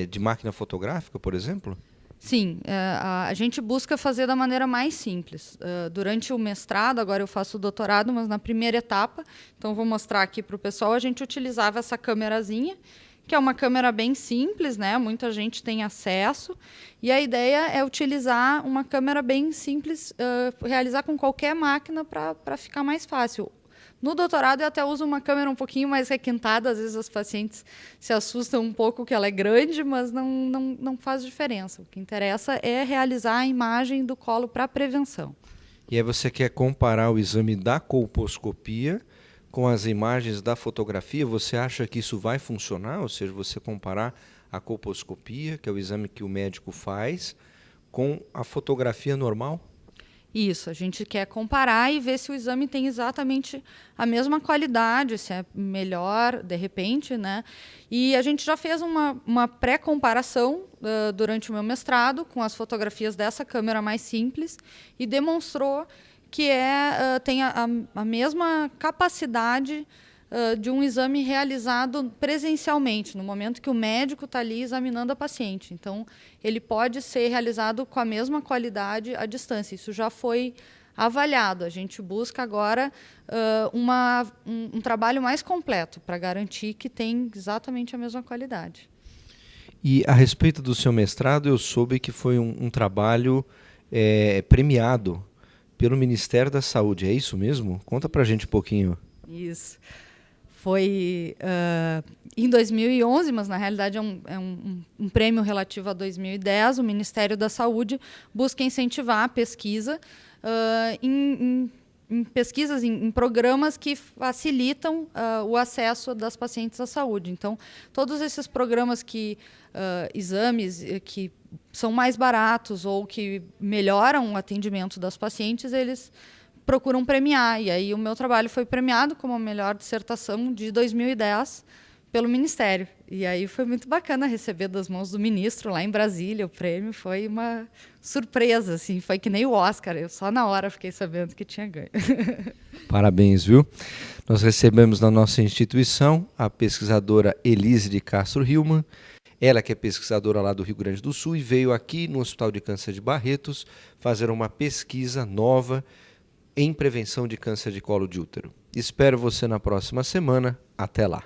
de máquina fotográfica, por exemplo? Sim, a gente busca fazer da maneira mais simples. Durante o mestrado, agora eu faço o doutorado, mas na primeira etapa, então vou mostrar aqui para o pessoal, a gente utilizava essa câmerazinha, que é uma câmera bem simples, né? Muita gente tem acesso, e a ideia é utilizar uma câmera bem simples, realizar com qualquer máquina para ficar mais fácil. No doutorado, eu até uso uma câmera um pouquinho mais requintada. Às vezes, os pacientes se assustam um pouco que ela é grande, mas não faz diferença. O que interessa é realizar a imagem do colo para prevenção. E aí você quer comparar o exame da colposcopia com as imagens da fotografia? Você acha que isso vai funcionar? Ou seja, você comparar a colposcopia, que é o exame que o médico faz, com a fotografia normal? Isso, a gente quer comparar e ver se o exame tem exatamente a mesma qualidade, se é melhor, de repente, né? E a gente já fez uma pré-comparação durante o meu mestrado com as fotografias dessa câmera mais simples e demonstrou que tem a mesma capacidade de um exame realizado presencialmente, no momento que o médico está ali examinando a paciente. Então, ele pode ser realizado com a mesma qualidade à distância. Isso já foi avaliado. A gente busca agora um trabalho mais completo para garantir que tem exatamente a mesma qualidade. E a respeito do seu mestrado, eu soube que foi um trabalho premiado pelo Ministério da Saúde. É isso mesmo? Conta para a gente um pouquinho. Isso. Foi em 2011, mas na realidade é um prêmio relativo a 2010. O Ministério da Saúde busca incentivar a pesquisa em pesquisas, em programas que facilitam o acesso das pacientes à saúde. Então, todos esses programas exames que são mais baratos ou que melhoram o atendimento das pacientes, eles procuram premiar. E aí o meu trabalho foi premiado como a melhor dissertação de 2010 pelo Ministério. E aí foi muito bacana receber das mãos do ministro lá em Brasília o prêmio. Foi uma surpresa, assim, foi que nem o Oscar. Eu só na hora fiquei sabendo que tinha ganho. Parabéns, viu? Nós recebemos na nossa instituição a pesquisadora Elise de Castro Hillmann. Ela que é pesquisadora lá do Rio Grande do Sul e veio aqui no Hospital de Câncer de Barretos fazer uma pesquisa nova em prevenção de câncer de colo de útero. Espero você na próxima semana. Até lá.